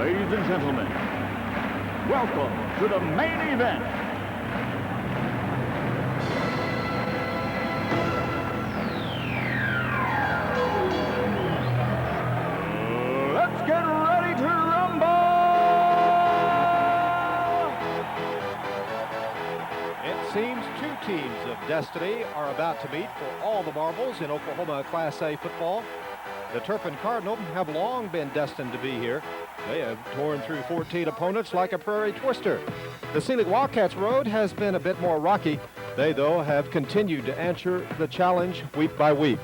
Ladies and gentlemen, welcome to the main event. Let's get ready to rumble! It seems two teams of destiny are about to meet for all the marbles in Oklahoma Class A football. The Turpin Cardinals have long been destined to be here. They have torn through 14 opponents like a prairie twister. The Seiling Wildcats road has been a bit more rocky. They, though, have continued to answer the challenge week by week.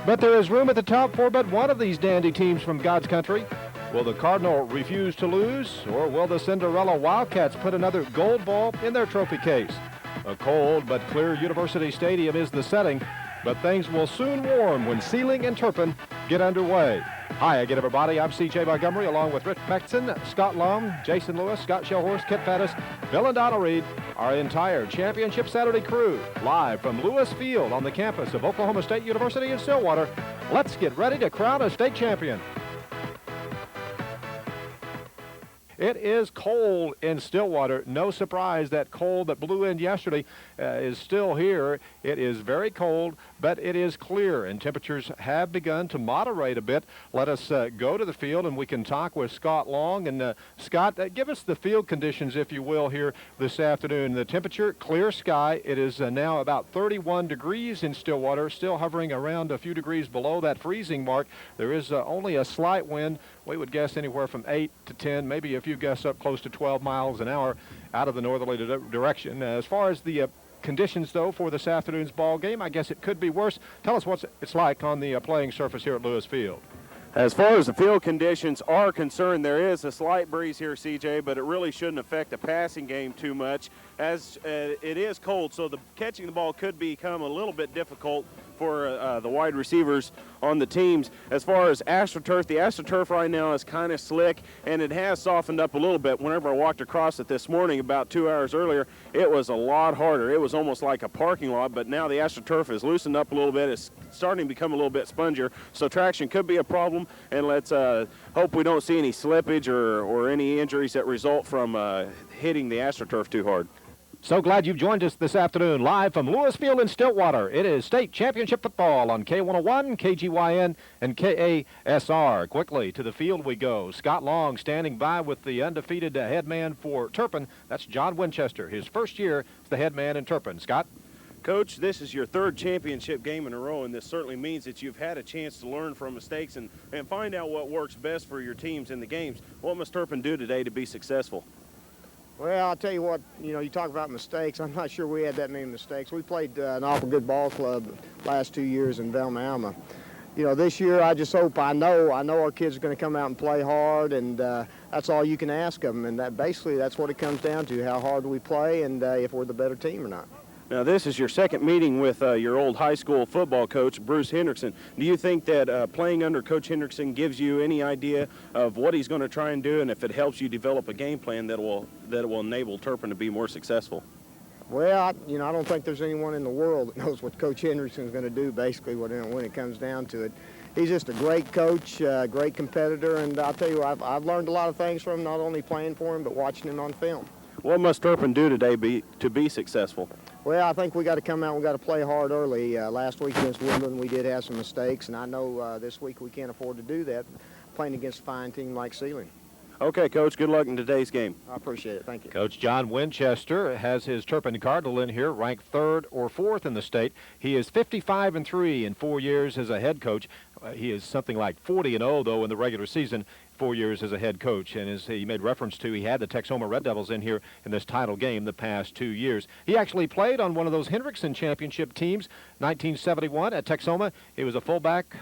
But there is room at the top for but one of these dandy teams from God's country. Will the Cardinal refuse to lose, or will the Cinderella Wildcats put another gold ball in their trophy case? A cold but clear University Stadium is the setting, but things will soon warm when Seiling and Turpin get underway. Hi again, everybody. I'm C.J. Montgomery, along with Rich Beckson, Scott Lum, Jason Lewis, Scott Shellhorst, Kit Faddis, Bill and Donald Reed, our entire Championship Saturday crew, live from Lewis Field on the campus of Oklahoma State University in Stillwater. Let's get ready to crown a state champion. It is cold in Stillwater. No surprise that cold that blew in yesterday is still here. It is very cold, but it is clear, and temperatures have begun to moderate a bit. Let us go to the field, and we can talk with Scott Long. And Scott, give us the field conditions, if you will, here this afternoon. The temperature, clear sky. It is now about 31 degrees in Stillwater, still hovering around a few degrees below that freezing mark. There is only a slight wind. We would guess anywhere from 8 to 10, maybe a few gusts up close to 12 miles an hour out of the northerly direction. As far as the conditions, though, for this afternoon's ball game, I guess it could be worse. Tell us what it's like on the playing surface here at Lewis Field. As far as the field conditions are concerned, there is a slight breeze here, CJ, but it really shouldn't affect the passing game too much, as it is cold, so catching the ball could become a little bit difficult for the wide receivers on the teams. As far as AstroTurf, the AstroTurf right now is kind of slick, and it has softened up a little bit. Whenever I walked across it this morning about 2 hours earlier, it was a lot harder. It was almost like a parking lot, but now the AstroTurf is loosened up a little bit. It's starting to become a little bit spongier, so traction could be a problem, and let's hope we don't see any slippage or any injuries that result from hitting the AstroTurf too hard. So glad you've joined us this afternoon live from Lewis Field in Stillwater. It is state championship football on K101, KGYN, and KASR. Quickly to the field we go. Scott Long standing by with the undefeated head man for Turpin. That's John Winchester. His first year as the head man in Turpin. Scott? Coach, this is your third championship game in a row, and this certainly means that you've had a chance to learn from mistakes and find out what works best for your teams in the games. What must Turpin do today to be successful? Well, I'll tell you what, you talk about mistakes. I'm not sure we had that many mistakes. We played an awful good ball club last 2 years in Velma, Alma. This year I just hope, I know our kids are going to come out and play hard, and that's all you can ask of them. And that's what it comes down to, how hard we play and if we're the better team or not. Now, this is your second meeting with your old high school football coach, Bruce Hendrickson. Do you think that playing under Coach Hendrickson gives you any idea of what he's going to try and do, and if it helps you develop a game plan that will enable Turpin to be more successful? Well, I don't think there's anyone in the world that knows what Coach Hendrickson is going to do, basically, when it comes down to it. He's just a great coach, great competitor, and I'll tell you, I've learned a lot of things from him, not only playing for him, but watching him on film. What must Turpin do today to be successful? Well, I think we got to come out and we got to play hard early. Last week against Wimbledon, we did have some mistakes, and I know this week we can't afford to do that, playing against a fine team like Seiling. Okay, Coach, good luck in today's game. I appreciate it. Thank you. Coach John Winchester has his Turpin Cardinal in here, ranked third or fourth in the state. He is 55-3 in 4 years as a head coach. He is something like 40-0, though, in the regular season. 4 years as a head coach, and as he made reference to, he had the Texoma Red Devils in here in this title game the past 2 years. He actually played on one of those Hendrickson championship teams, 1971 at Texoma. He was a fullback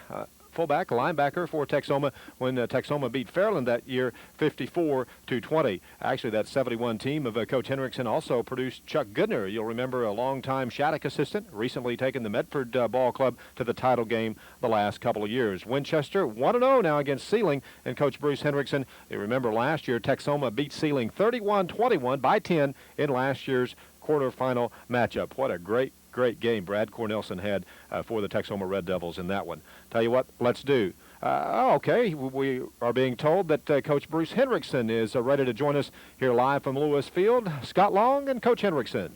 linebacker for Texoma when Texoma beat Fairland that year 54-20. Actually, that 71 team of Coach Hendrickson also produced Chuck Goodner. You'll remember, a longtime Shattuck assistant, recently taken the Medford Ball Club to the title game the last couple of years. Winchester 1-0 now against Seiling and Coach Bruce Hendrickson. You remember last year Texoma beat Seiling 31-21 by 10 in last year's quarterfinal matchup. What a great game Brad Cornelson had for the Texoma Red Devils in that one. Tell you what, let's do. Okay, we are being told that Coach Bruce Hendrickson is ready to join us here live from Lewis Field. Scott Long and Coach Hendrickson.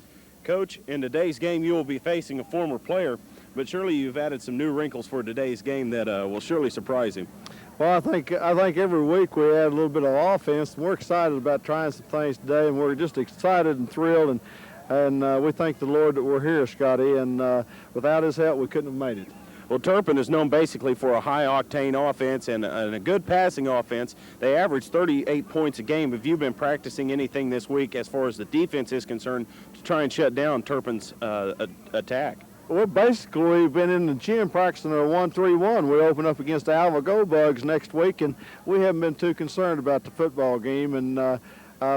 Coach, in today's game you will be facing a former player, but surely you've added some new wrinkles for today's game that will surely surprise him. Well, I think every week we add a little bit of offense. We're excited about trying some things today, and we're just excited and thrilled, and we thank the Lord that we're here, Scotty, and without his help we couldn't have made it. Well, Turpin is known basically for a high-octane offense and a good passing offense. They average 38 points a game. Have you been practicing anything this week as far as the defense is concerned to try and shut down Turpin's attack? Well, basically, we've been in the gym practicing our 1-3-1. We open up against the Alva Gold Bugs next week, and we haven't been too concerned about the football game. And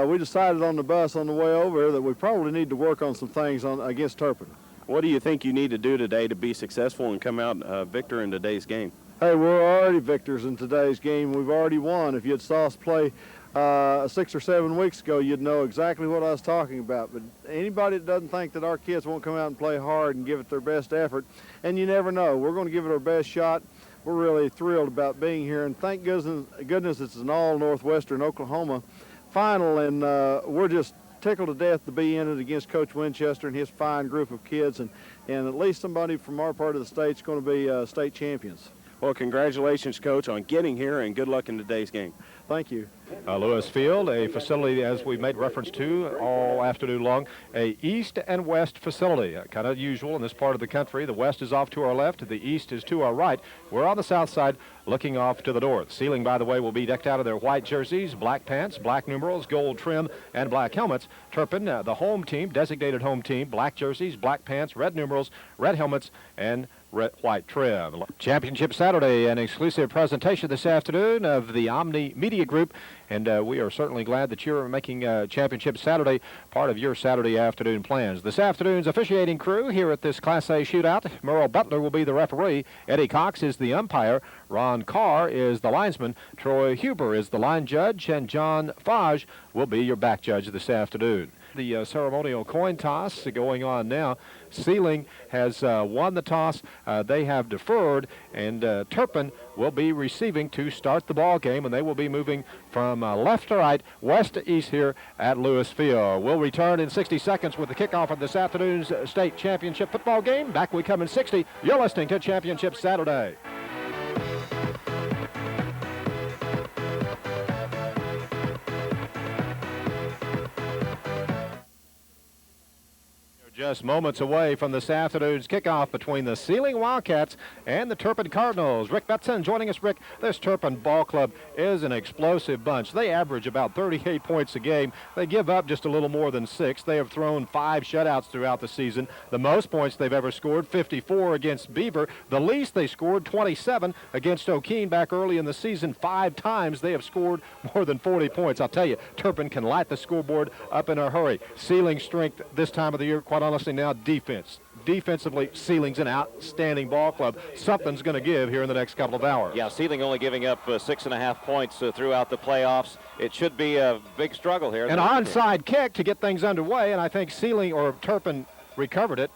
we decided on the bus on the way over that we probably need to work on some things against Turpin. What do you think you need to do today to be successful and come out victor in today's game? Hey, we're already victors in today's game. We've already won. If you saw us play 6 or 7 weeks ago, you'd know exactly what I was talking about. But anybody that doesn't think that our kids won't come out and play hard and give it their best effort, and you never know. We're going to give it our best shot. We're really thrilled about being here, and thank goodness it's an all Northwestern Oklahoma final, and we're just tickled to death to be in it against Coach Winchester and his fine group of kids, and at least somebody from our part of the state's going to be state champions. Well, congratulations, Coach, on getting here, and good luck in today's game. Thank you. Lewis Field, a facility, as we made reference to all afternoon long, a east and west facility, kind of usual in this part of the country. The west is off to our left, the east is to our right. We're on the south side looking off to the north. Seiling, by the way, will be decked out of their white jerseys, black pants, black numerals, gold trim, and black helmets. Turpin, the home team, designated home team, black jerseys, black pants, red numerals, red helmets, and white trim. Championship Saturday, an exclusive presentation this afternoon of the Omni Media Group, and we are certainly glad that you're making Championship Saturday part of your Saturday afternoon plans. This afternoon's officiating crew here at this Class A shootout: Merle Butler will be the referee, Eddie Cox is the umpire, Ron Carr is the linesman, Troy Huber is the line judge, and John Faj will be your back judge this afternoon. The ceremonial coin toss going on now. Seiling has won the toss. They have deferred, and Turpin will be receiving to start the ball game, and they will be moving from left to right, west to east here at Lewis Field. We'll return in 60 seconds with the kickoff of this afternoon's state championship football game. Back we come in 60. You're listening to Championship Saturday. Just moments away from this afternoon's kickoff between the Seiling Wildcats and the Turpin Cardinals. Rick Betson joining us. Rick, this Turpin ball club is an explosive bunch. They average about 38 points a game. They give up just a little more than 6. They have thrown 5 shutouts throughout the season. The most points they've ever scored, 54 against Beaver. The least they scored, 27 against O'Keene back early in the season. 5 times they have scored more than 40 points. I'll tell you, Turpin can light the scoreboard up in a hurry. Seiling strength this time of the year, quite honestly now, defense. Defensively, Seiling's an outstanding ball club. Something's going to give here in the next couple of hours. Yeah, Seiling only giving up 6.5 points throughout the playoffs. It should be a big struggle here. An onside kick to get things underway, and I think Seiling or Turpin recovered it.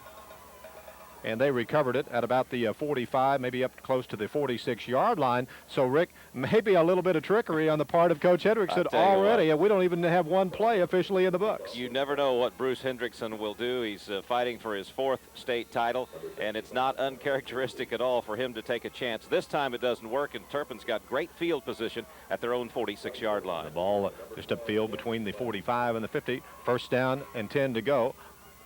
And they recovered it at about the 45, maybe up close to the 46-yard line. So, Rick, maybe a little bit of trickery on the part of Coach Hendrickson already. We don't even have one play officially in the books. You never know what Bruce Hendrickson will do. He's fighting for his 4th state title, and it's not uncharacteristic at all for him to take a chance. This time it doesn't work, and Turpin's got great field position at their own 46-yard line. The ball just upfield between the 45 and the 50. First down and 10 to go.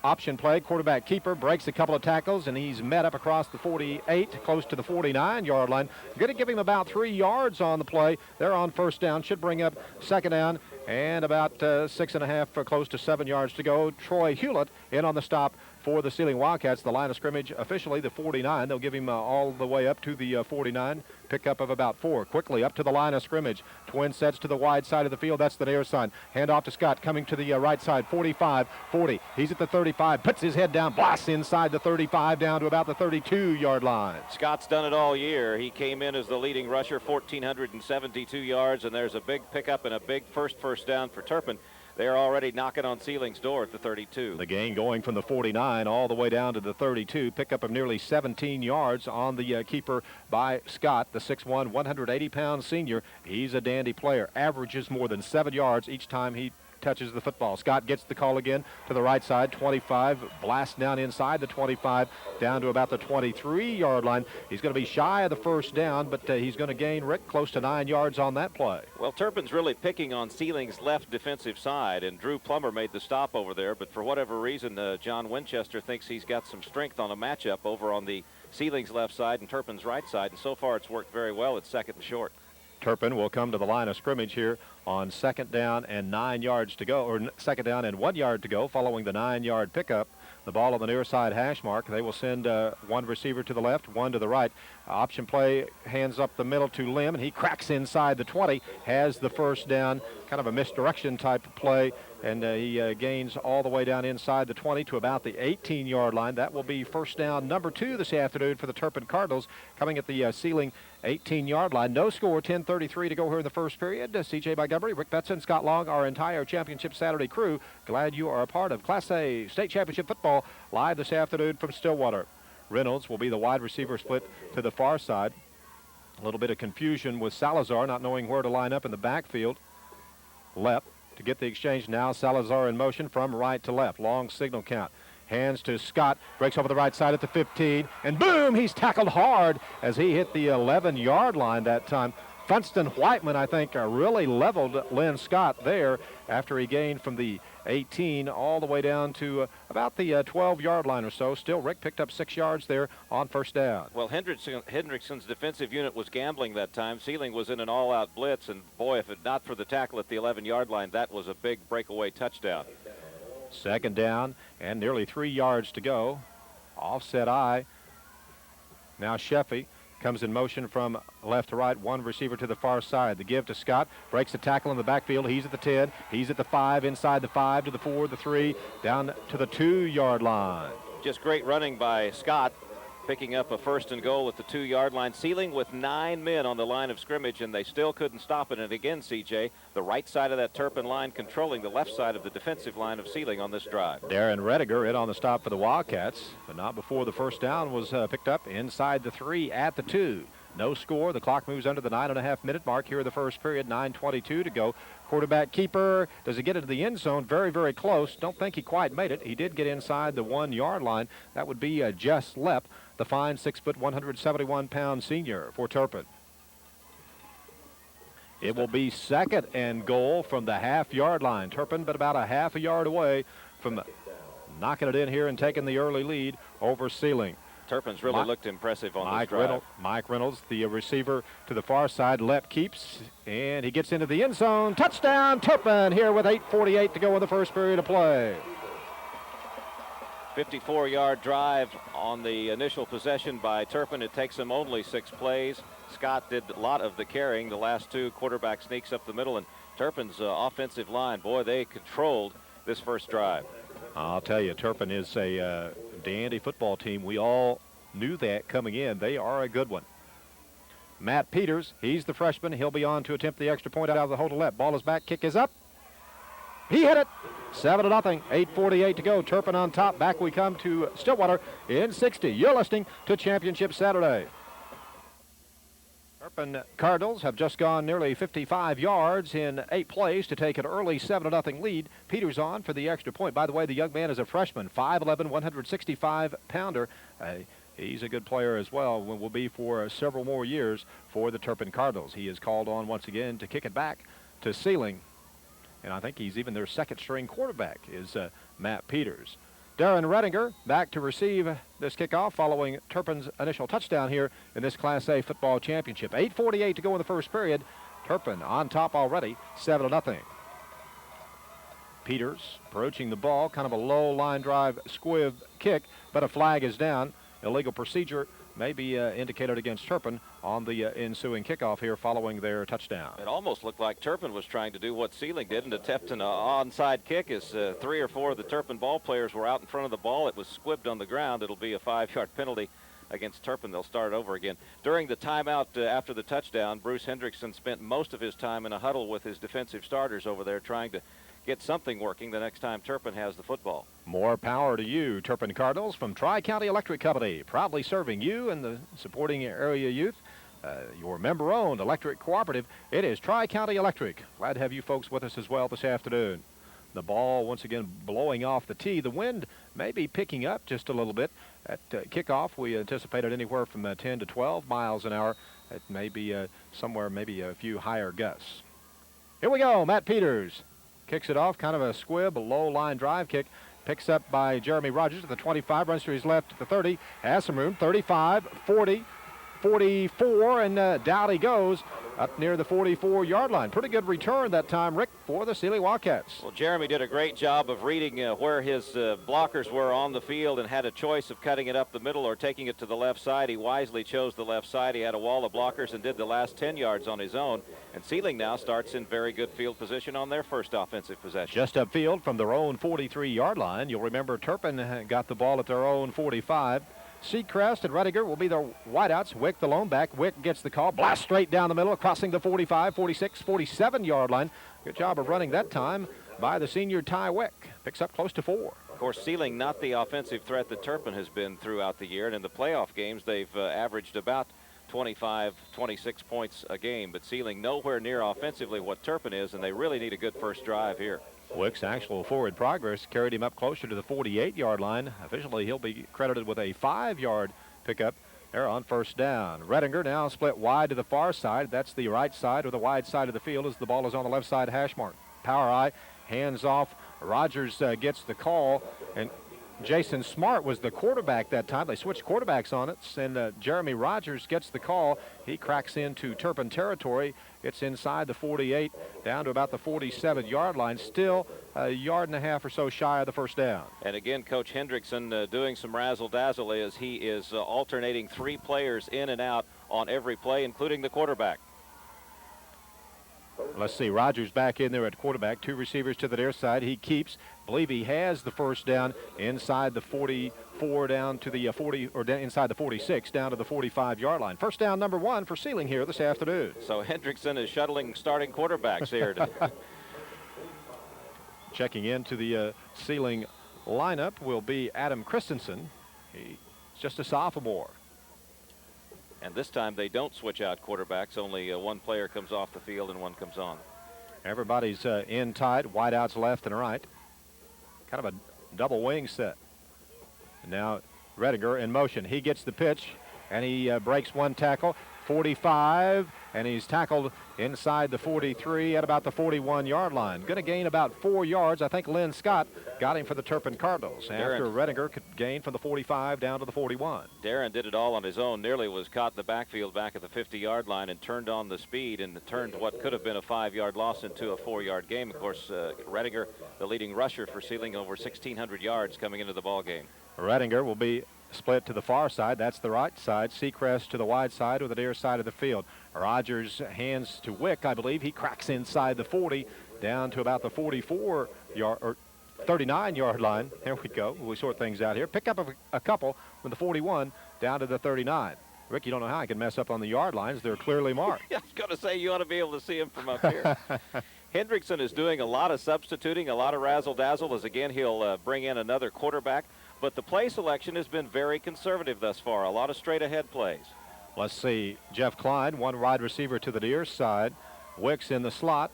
Option play, quarterback keeper breaks a couple of tackles, and he's met up across the 48, close to the 49-yard line. Going to give him about 3 yards on the play. They're on first down, should bring up second down, and about 6.5, close to 7 yards to go. Troy Hewlett in on the stop for the Seiling Wildcats. The line of scrimmage officially the 49. They'll give him all the way up to the 49. Pickup of about 4. Quickly up to the line of scrimmage. Twin sets to the wide side of the field. That's the near side. Hand off to Scott coming to the right side. 45, 40. He's at the 35. Puts his head down. Blasts inside the 35 down to about the 32-yard line. Scott's done it all year. He came in as the leading rusher, 1,472 yards, and there's a big pickup and a big first down for Turpin. they're already knocking on Seiling's door at the 32. The gain going from the 49 all the way down to the 32. Pickup of nearly 17 yards on the keeper by Scott, the 6'1", 180-pound senior. He's a dandy player. Averages more than 7 yards each time he touches the football. Scott gets the call again to the right side, 25, blast down inside the 25, down to about the 23-yard line. He's going to be shy of the first down, but he's going to gain, Rick, close to 9 yards on that play. Well, Turpin's really picking on Seiling's left defensive side, and Drew Plummer made the stop over there, but for whatever reason, John Winchester thinks he's got some strength on a matchup over on the Seiling's left side and Turpin's right side, and so far it's worked very well. It's 2nd and short. Turpin will come to the line of scrimmage here on 2nd down and 9 yards to go, or 2nd down and 1 yard to go, following the 9-yard pickup. The ball on the near side hash mark. They will send one receiver to the left, one to the right. Option play, hands up the middle to Lim, and he cracks inside the 20, has the first down, kind of a misdirection type of play, and he gains all the way down inside the 20 to about the 18-yard line. That will be first down number 2 this afternoon for the Turpin Cardinals, coming at the Seiling 18-yard line. No score, 10:33 to go here in the first period. C.J. Montgomery, Rick Betson, Scott Long, our entire Championship Saturday crew. Glad you are a part of Class A State Championship football live this afternoon from Stillwater. Reynolds will be the wide receiver split to the far side. A little bit of confusion with Salazar not knowing where to line up in the backfield. Lepp to get the exchange now. Salazar in motion from right to left. Long signal count. Hands to Scott, breaks over the right side at the 15, and boom, he's tackled hard as he hit the 11-yard line that time. Funston Whiteman, I think, really leveled Lynn Scott there after he gained from the 18 all the way down to about the 12-yard line or so. Still, Rick picked up 6 yards there on first down. Well, Hendrickson's defensive unit was gambling that time. Seiling was in an all-out blitz, and boy, if it not for the tackle at the 11-yard line, that was a big breakaway touchdown. 2nd down and nearly 3 yards to go. Offset eye. Now Sheffy comes in motion from left to right, one receiver to the far side. The give to Scott, breaks the tackle in the backfield. He's at the 10, he's at the 5, inside the 5 to the 4, the 3, down to the 2-yard line. Just great running by Scott, picking up a 1st and goal at the 2-yard line. Seiling with 9 men on the line of scrimmage, and they still couldn't stop it. And again, CJ, the right side of that Turpin line controlling the left side of the defensive line of Seiling on this drive. Darren Rediger in on the stop for the Wildcats, but not before the first down was picked up inside the 3 at the 2. No score. The clock moves under the 9.5-minute mark here in the first period. 9:22 to go. Quarterback keeper. Does he get into the end zone? Very, very close. Don't think he quite made it. He did get inside the 1-yard line. That would be Jess Lepp, the fine 6', 171-pound senior for Turpin. It will be 2nd and goal from the half-yard line. Turpin, but about a half a yard away from knocking it in here and taking the early lead over Seiling. Turpin's really looked impressive on this drive. Mike Reynolds, the receiver to the far side. Lepp keeps, and he gets into the end zone. Touchdown, Turpin, here with 8:48 to go in the first period of play. 54-yard drive on the initial possession by Turpin. It takes him only 6 plays. Scott did a lot of the carrying. The last 2, quarterback sneaks up the middle, and Turpin's offensive line, boy, they controlled this first drive. I'll tell you, Turpin is a dandy football team. We all knew that coming in. They are a good one. Matt Peters, he's the freshman. He'll be on to attempt the extra point out of the hole to left. Ball is back, kick is up. He hit it. 7-0, 8:48 to go. Turpin on top. Back we come to Stillwater in 60. You're listening to Championship Saturday. Turpin Cardinals have just gone nearly 55 yards in 8 plays to take an early 7-0 lead. Peters on for the extra point. By the way, the young man is a freshman, 5'11", 165-pounder. He's a good player as well. Will be for several more years for the Turpin Cardinals. He is called on once again to kick it back to Seiling. And I think he's even their second-string quarterback is Matt Peters. Darren Rediger back to receive this kickoff following Turpin's initial touchdown here in this Class A football championship. 8:48 to go in the first period. Turpin on top already, 7-0. Peters approaching the ball, kind of a low line drive squib kick, but a flag is down. Illegal procedure may be indicated against Turpin on the ensuing kickoff here following their touchdown. It almost looked like Turpin was trying to do what Seiling did and attempt an onside kick as 3 or 4 of the Turpin ball players were out in front of the ball. It was squibbed on the ground. It'll be a 5-yard penalty against Turpin. They'll start over again. During the timeout after the touchdown, Bruce Hendrickson spent most of his time in a huddle with his defensive starters over there trying to get something working the next time Turpin has the football. More power to you, Turpin Cardinals, from Tri-County Electric Company, proudly serving you and the supporting area youth. Your member-owned electric cooperative. It is Tri-County Electric. Glad to have you folks with us as well this afternoon. The ball once again blowing off the tee. The wind may be picking up just a little bit. At kickoff, we anticipated anywhere from 10 to 12 miles an hour. It may be somewhere maybe a few higher gusts. Here we go. Matt Peters kicks it off, kind of a squib, a low line drive kick. Picks up by Jeremy Rogers at the 25, runs to his left at the 30, has some room, 35, 40, 44, and down he goes up near the 44-yard line. Pretty good return that time, Rick, for the Seiling Wildcats. Well, Jeremy did a great job of reading where his blockers were on the field and had a choice of cutting it up the middle or taking it to the left side. He wisely chose the left side. He had a wall of blockers and did the last 10 yards on his own. And Seiling now starts in very good field position on their first offensive possession. Just upfield from their own 43-yard line. You'll remember Turpin got the ball at their own 45. Seacrest and Rediger will be their wideouts. Wick, the lone back. Wick gets the call. Blast straight down the middle, crossing the 45, 46, 47-yard line. Good job of running that time by the senior Ty Wick. Picks up close to 4. Of course, Seiling not the offensive threat that Turpin has been throughout the year. And in the playoff games, they've averaged about 25, 26 points a game. But Seiling nowhere near offensively what Turpin is, and they really need a good first drive here. Wick's actual forward progress carried him up closer to the 48-yard line. Officially, he'll be credited with a 5-yard pickup there on first down. Redinger now split wide to the far side. That's the right side or the wide side of the field as the ball is on the left side hash mark. Power eye, hands off. Rogers gets the call, and Jason Smart was the quarterback that time. They switched quarterbacks on it, and Jeremy Rogers gets the call. He cracks into Turpin territory. It's inside the 48, down to about the 47-yard line. Still a yard and a half or so shy of the first down. And again, Coach Hendrickson doing some razzle-dazzle as he is alternating 3 players in and out on every play, including the quarterback. Let's see, Rogers back in there at quarterback. 2 receivers to the near side. He keeps, believe he has the first down inside the 44 down to the 40, or inside the 46 down to the 45-yard line. First down number 1 for Seiling here this afternoon. So Hendrickson is shuttling starting quarterbacks here. Checking into the Seiling lineup will be Adam Christensen. He's just a sophomore. And this time they don't switch out quarterbacks. Only one player comes off the field and one comes on. Everybody's in tight, wideouts left and right. Kind of a double wing set. And now Rediger in motion. He gets the pitch and he breaks one tackle. 45, and he's tackled inside the 43 at about the 41-yard line. Going to gain about 4 yards. I think Lynn Scott got him for the Turpin Cardinals after Rediger could gain from the 45 down to the 41. Darren did it all on his own. Nearly was caught in the backfield back at the 50-yard line and turned on the speed and turned what could have been a 5-yard loss into a 4-yard game. Of course, Rediger, the leading rusher for Seiling, over 1,600 yards coming into the ball game. Rediger will be split to the far side. That's the right side. Seacrest to the wide side or the near side of the field. Rogers hands to Wick, I believe. He cracks inside the 40 down to about the 44-yard or 39-yard line. There we go. We sort things out here. Pick up a couple from the 41 down to the 39. Rick, you don't know how I can mess up on the yard lines. They're clearly marked. I was going to say you ought to be able to see him from up here. Hendrickson is doing a lot of substituting, a lot of razzle-dazzle, as again he'll bring in another quarterback. But the play selection has been very conservative thus far. A lot of straight-ahead plays. Let's see. Jeff Klein, one wide receiver to the near side. Wicks in the slot.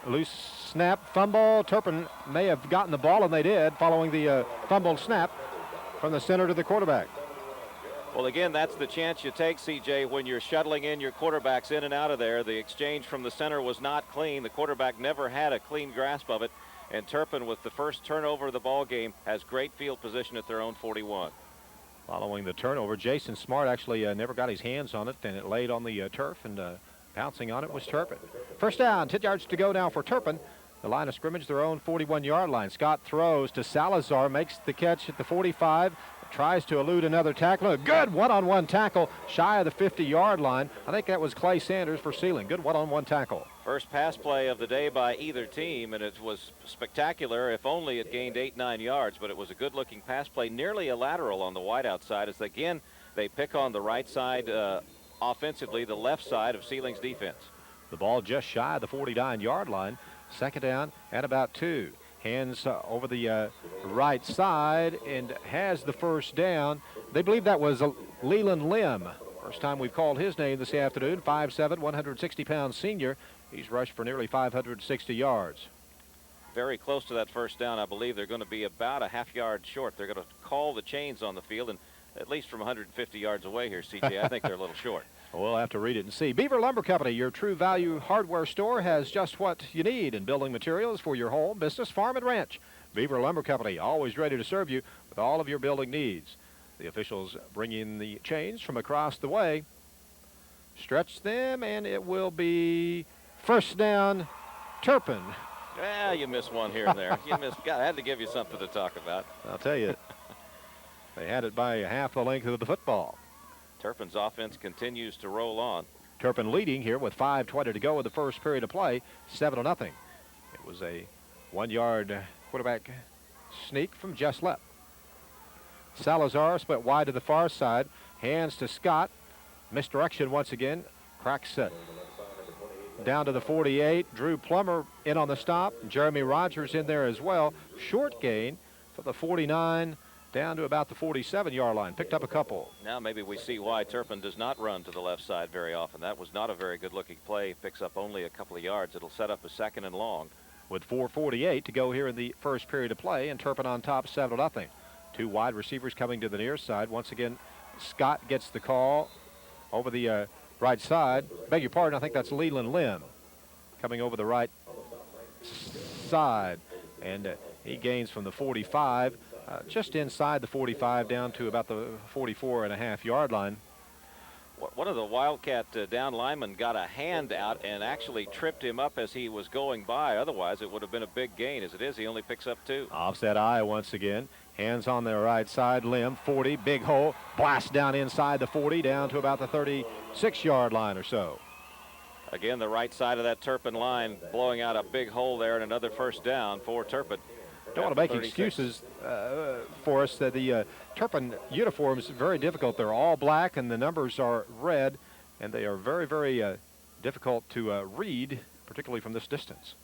Loose snap, fumble. Turpin may have gotten the ball, and they did, following the fumbled snap from the center to the quarterback. Well, again, that's the chance you take, CJ, when you're shuttling in your quarterbacks in and out of there. The exchange from the center was not clean. The quarterback never had a clean grasp of it. And Turpin, with the first turnover of the ball game, has great field position at their own 41. Following the turnover, Jason Smart actually never got his hands on it, and it laid on the turf, and pouncing on it was Turpin. First down, 10 yards to go now for Turpin. The line of scrimmage, their own 41-yard line. Scott throws to Salazar, makes the catch at the 45, tries to elude another tackle. A good one-on-one tackle shy of the 50-yard line. I think that was Clay Sanders for Seiling. Good one-on-one tackle. First pass play of the day by either team, and it was spectacular, if only it gained 8-9 yards, but it was a good-looking pass play, nearly a lateral on the wideout side, as again they pick on the right side offensively, the left side of Seiling's defense. The ball just shy of the 49-yard line. Second down at about 2. Hands over the right side and has the first down. They believe that was Leland Lim. First time we've called his name this afternoon. 5'7", 160-pound senior. He's rushed for nearly 560 yards. Very close to that first down. I believe they're going to be about a half yard short. They're going to call the chains on the field, and at least from 150 yards away here, CJ, I think they're a little short. We'll have to read it and see. Beaver Lumber Company, your true value hardware store, has just what you need in building materials for your home, business, farm, and ranch. Beaver Lumber Company, always ready to serve you with all of your building needs. The officials bring in the chains from across the way. Stretch them, and it will be first down, Turpin. Yeah, you missed one here and there. You missed. God, I had to give you something to talk about. I'll tell you, they had it by half the length of the football. Turpin's offense continues to roll on. Turpin leading here with 5:20 to go in the first period of play, 7-0. It was a 1-yard quarterback sneak from Jess Lepp. Salazar split wide to the far side, hands to Scott. Misdirection once again. Cracks it down to the 48. Drew Plummer in on the stop. Jeremy Rogers in there as well. Short gain for the 49 down to about the 47-yard line. Picked up a couple. Now maybe we see why Turpin does not run to the left side very often. That was not a very good-looking play. Picks up only a couple of yards. It'll set up a second and long. With 4:48 to go here in the first period of play, and Turpin on top, 7-0. Two wide receivers coming to the near side. Once again, Scott gets the call over the right side. Beg your pardon, I think that's Leland Lim coming over the right side. And he gains from the 45, just inside the 45, down to about the 44.5-yard line. One of the Wildcat down linemen got a hand out and actually tripped him up as he was going by. Otherwise, it would have been a big gain. As it is, he only picks up 2. Offset eye once again. Hands on the right side. Lim, 40, big hole. Blast down inside the 40, down to about the 36-yard line or so. Again, the right side of that Turpin line blowing out a big hole there, and another first down for Turpin. Don't want to make excuses for us. That the Turpin uniform is very difficult. They're all black and the numbers are red, and they are very, very difficult to read, particularly from this distance.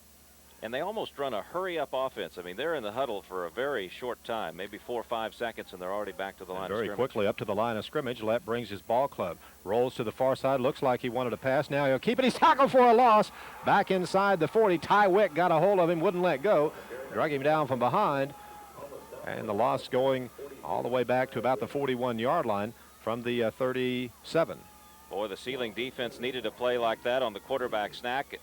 And they almost run a hurry-up offense. I mean, they're in the huddle for a very short time, maybe 4 or 5 seconds, and they're already back to the line of scrimmage. Very quickly up to the line of scrimmage. Lepp brings his ball club, rolls to the far side. Looks like he wanted to pass. Now he'll keep it. He's tackled for a loss. Back inside the 40. Ty Wick got a hold of him, wouldn't let go. Drug him down from behind. And the loss going all the way back to about the 41-yard line from the 37. Boy, the Seiling defense needed a play like that on the quarterback sack.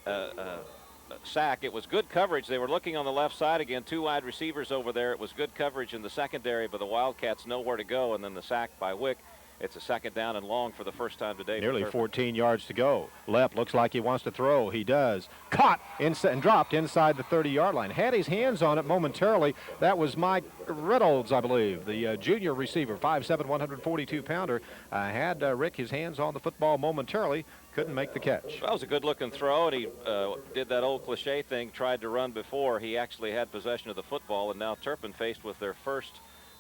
It was good coverage. They were looking on the left side again. 2 wide receivers over there. It was good coverage in the secondary, but the Wildcats nowhere to go. And then the sack by Wick. It's a second down and long for the first time today. Nearly 14 yards to go. Lepp looks like he wants to throw. He does. Caught and dropped inside the 30-yard line. Had his hands on it momentarily. That was Mike Reynolds, I believe, the junior receiver, 5'7", 142-pounder. Had Rick his hands on the football momentarily. Couldn't make the catch. That was a good-looking throw, and he did that old cliche thing, tried to run before he actually had possession of the football, and now Turpin faced with their first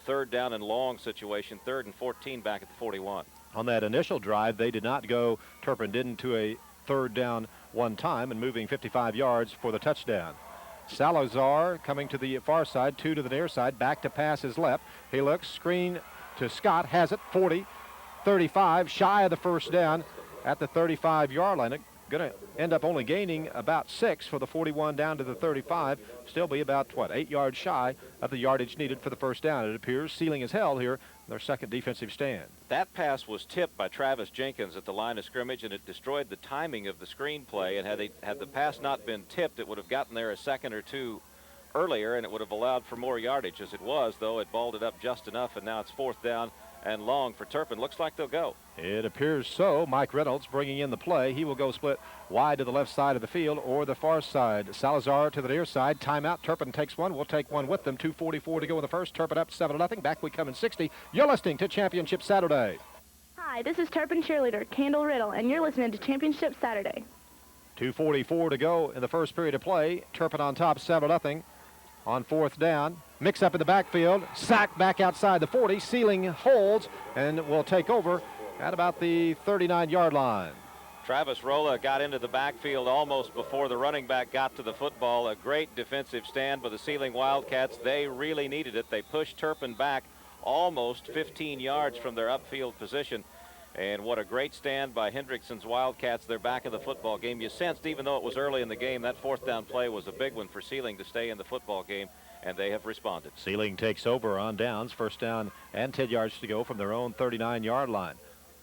third down and long situation, 3rd and 14 back at the 41. On that initial drive, they did not go, Turpin didn't, to a 3rd down one time and moving 55 yards for the touchdown. Salazar coming to the far side, 2 to the near side, back to pass his left. He looks, screen to Scott, has it, 40, 35, shy of the first down at the 35-yard line. Going to end up only gaining about 6 for the 41 down to the 35. Still be about, 8 yards shy of the yardage needed for the first down. It appears Seiling is held here in their second defensive stand. That pass was tipped by Travis Jenkins at the line of scrimmage, and it destroyed the timing of the screen play. And had the pass not been tipped, it would have gotten there a second or two earlier, and it would have allowed for more yardage. As it was, though, it balled it up just enough, and now it's 4th down and long for Turpin. Looks like they'll go. It appears so. Mike Reynolds bringing in the play. He will go split wide to the left side of the field or the far side. Salazar to the near side. Timeout. Turpin takes one. We'll take one with them. 2:44 to go in the first. Turpin up 7-0. Back we come in 60. You're listening to Championship Saturday. Hi, this is Turpin cheerleader Kendall Riddle, and you're listening to Championship Saturday. 2:44 to go in the first period of play. Turpin on top, 7-0 on fourth down. Mix up in the backfield. Sack back outside the 40. Seiling holds and will take over at about the 39-yard line. Travis Rolla got into the backfield almost before the running back got to the football. A great defensive stand by the Seiling Wildcats. They really needed it. They pushed Turpin back almost 15 yards from their upfield position. And what a great stand by Hendrickson's Wildcats. They're back in the football game. You sensed, even though it was early in the game, that fourth down play was a big one for Seiling to stay in the football game, and they have responded. Seiling takes over on downs. First down and 10 yards to go from their own 39-yard line.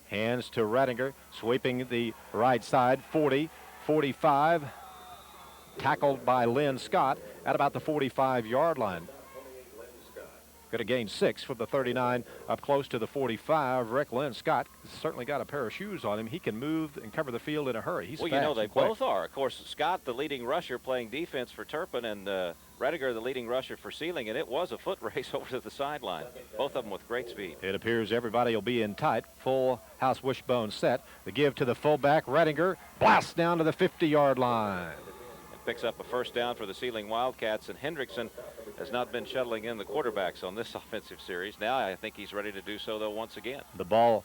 Hands to Redinger, sweeping the right side, 40, 45. Tackled by Lynn Scott at about the 45-yard line. Going to gain 6 from the 39 up close to the 45. Rick Lynn Scott certainly got a pair of shoes on him. He can move and cover the field in a hurry. He's well, fast. You know, they both are. Of course, Scott, the leading rusher, playing defense for Turpin, and Rediger, the leading rusher for Seiling, and it was a foot race over to the sideline. Both of them with great speed. It appears everybody will be in tight. Full house wishbone set. The give to the fullback. Redinger blasts down to the 50-yard line. And picks up a first down for the Seiling Wildcats, and Hendrickson has not been shuttling in the quarterbacks on this offensive series. Now I think he's ready to do so, though, once again. The ball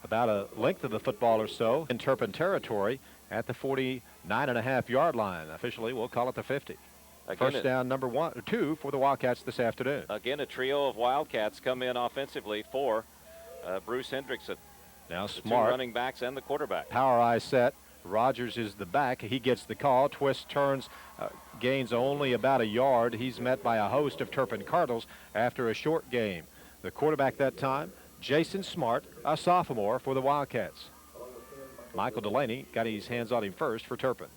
about a length of the football or so in Turpin territory at the 49.5-yard line. Officially, we'll call it the 50. Again, first down number 2 for the Wildcats this afternoon. Again, a trio of Wildcats come in offensively for Bruce Hendrickson. Now the Smart, two running backs and the quarterback. Power eye set. Rogers is the back. He gets the call. Twist, turns, gains only about a yard. He's met by a host of Turpin Cardinals after a short game. The quarterback that time, Jason Smart, a sophomore for the Wildcats. Michael Delaney got his hands on him first for Turpin.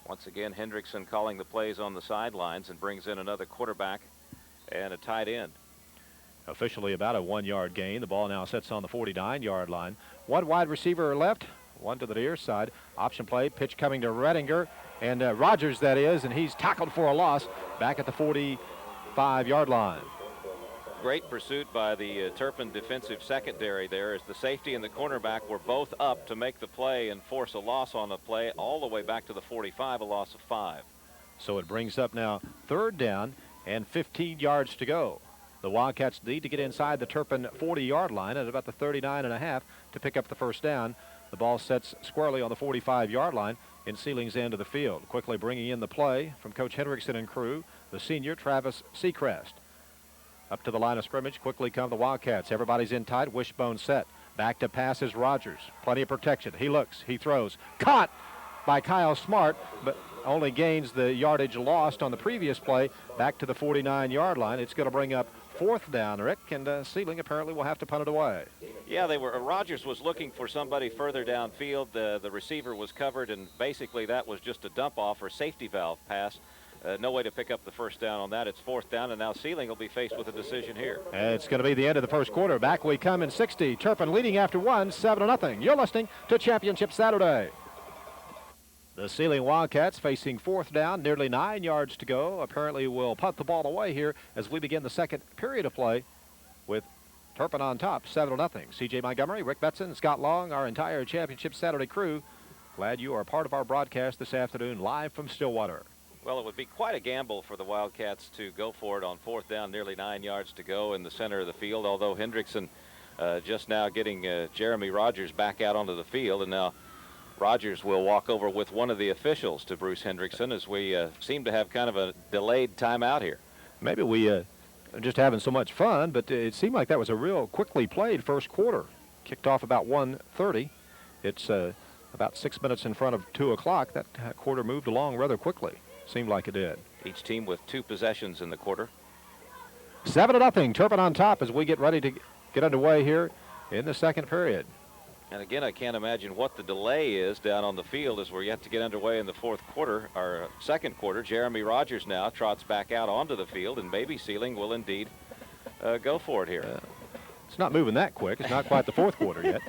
Once again, Hendrickson calling the plays on the sidelines and brings in another quarterback and a tight end. Officially about a 1-yard gain. The ball now sets on the 49-yard line. One wide receiver left, one to the near side. Option play, pitch coming to Redinger, and Rogers, that is, and he's tackled for a loss back at the 45-yard line. Great pursuit by the Turpin defensive secondary there as the safety and the cornerback were both up to make the play and force a loss on the play all the way back to the 45, a loss of 5. So it brings up now third down and 15 yards to go. The Wildcats need to get inside the Turpin 40-yard line at about the 39.5 to pick up the first down. The ball sets squarely on the 45-yard line in Seiling's end of the field. Quickly bringing in the play from Coach Hendrickson and crew, the senior Travis Seacrest. Up to the line of scrimmage, quickly come the Wildcats. Everybody's in tight, wishbone set. Back to pass is Rogers. Plenty of protection. He looks, he throws. Caught by Kyle Smart, but only gains the yardage lost on the previous play back to the 49-yard line. It's going to bring up fourth down, Rick, and Seiling apparently will have to punt it away. Yeah, they were. Rogers was looking for somebody further downfield. The receiver was covered, and basically that was just a dump off or safety valve pass. No way to pick up the first down on that. It's fourth down, and now Seiling will be faced with a decision here. It's going to be the end of the first quarter. Back we come in 60. Turpin leading after 1, 7-0. You're listening to Championship Saturday. The Seiling Wildcats facing fourth down, nearly 9 yards to go. Apparently will punt the ball away here as we begin the second period of play with Turpin on top, 7-0. C.J. Montgomery, Rick Betson, Scott Long, our entire Championship Saturday crew. Glad you are part of our broadcast this afternoon live from Stillwater. Well, it would be quite a gamble for the Wildcats to go for it on fourth down, nearly 9 yards to go in the center of the field, although Hendrickson just now getting Jeremy Rogers back out onto the field, and now Rogers will walk over with one of the officials to Bruce Hendrickson as we seem to have kind of a delayed timeout here. Maybe we are just having so much fun, but it seemed like that was a real quickly played first quarter. Kicked off about 1:30. It's about 6 minutes in front of 2 o'clock. That quarter moved along rather quickly. Seemed like it did. Each team with 2 possessions in the quarter. 7-0. Turpin on top as we get ready to get underway here in the second period. And again, I can't imagine what the delay is down on the field as we're yet to get underway in the fourth quarter, or second quarter. Jeremy Rogers now trots back out onto the field, and maybe Seiling will indeed go for it here. It's not moving that quick. It's not quite the fourth quarter yet.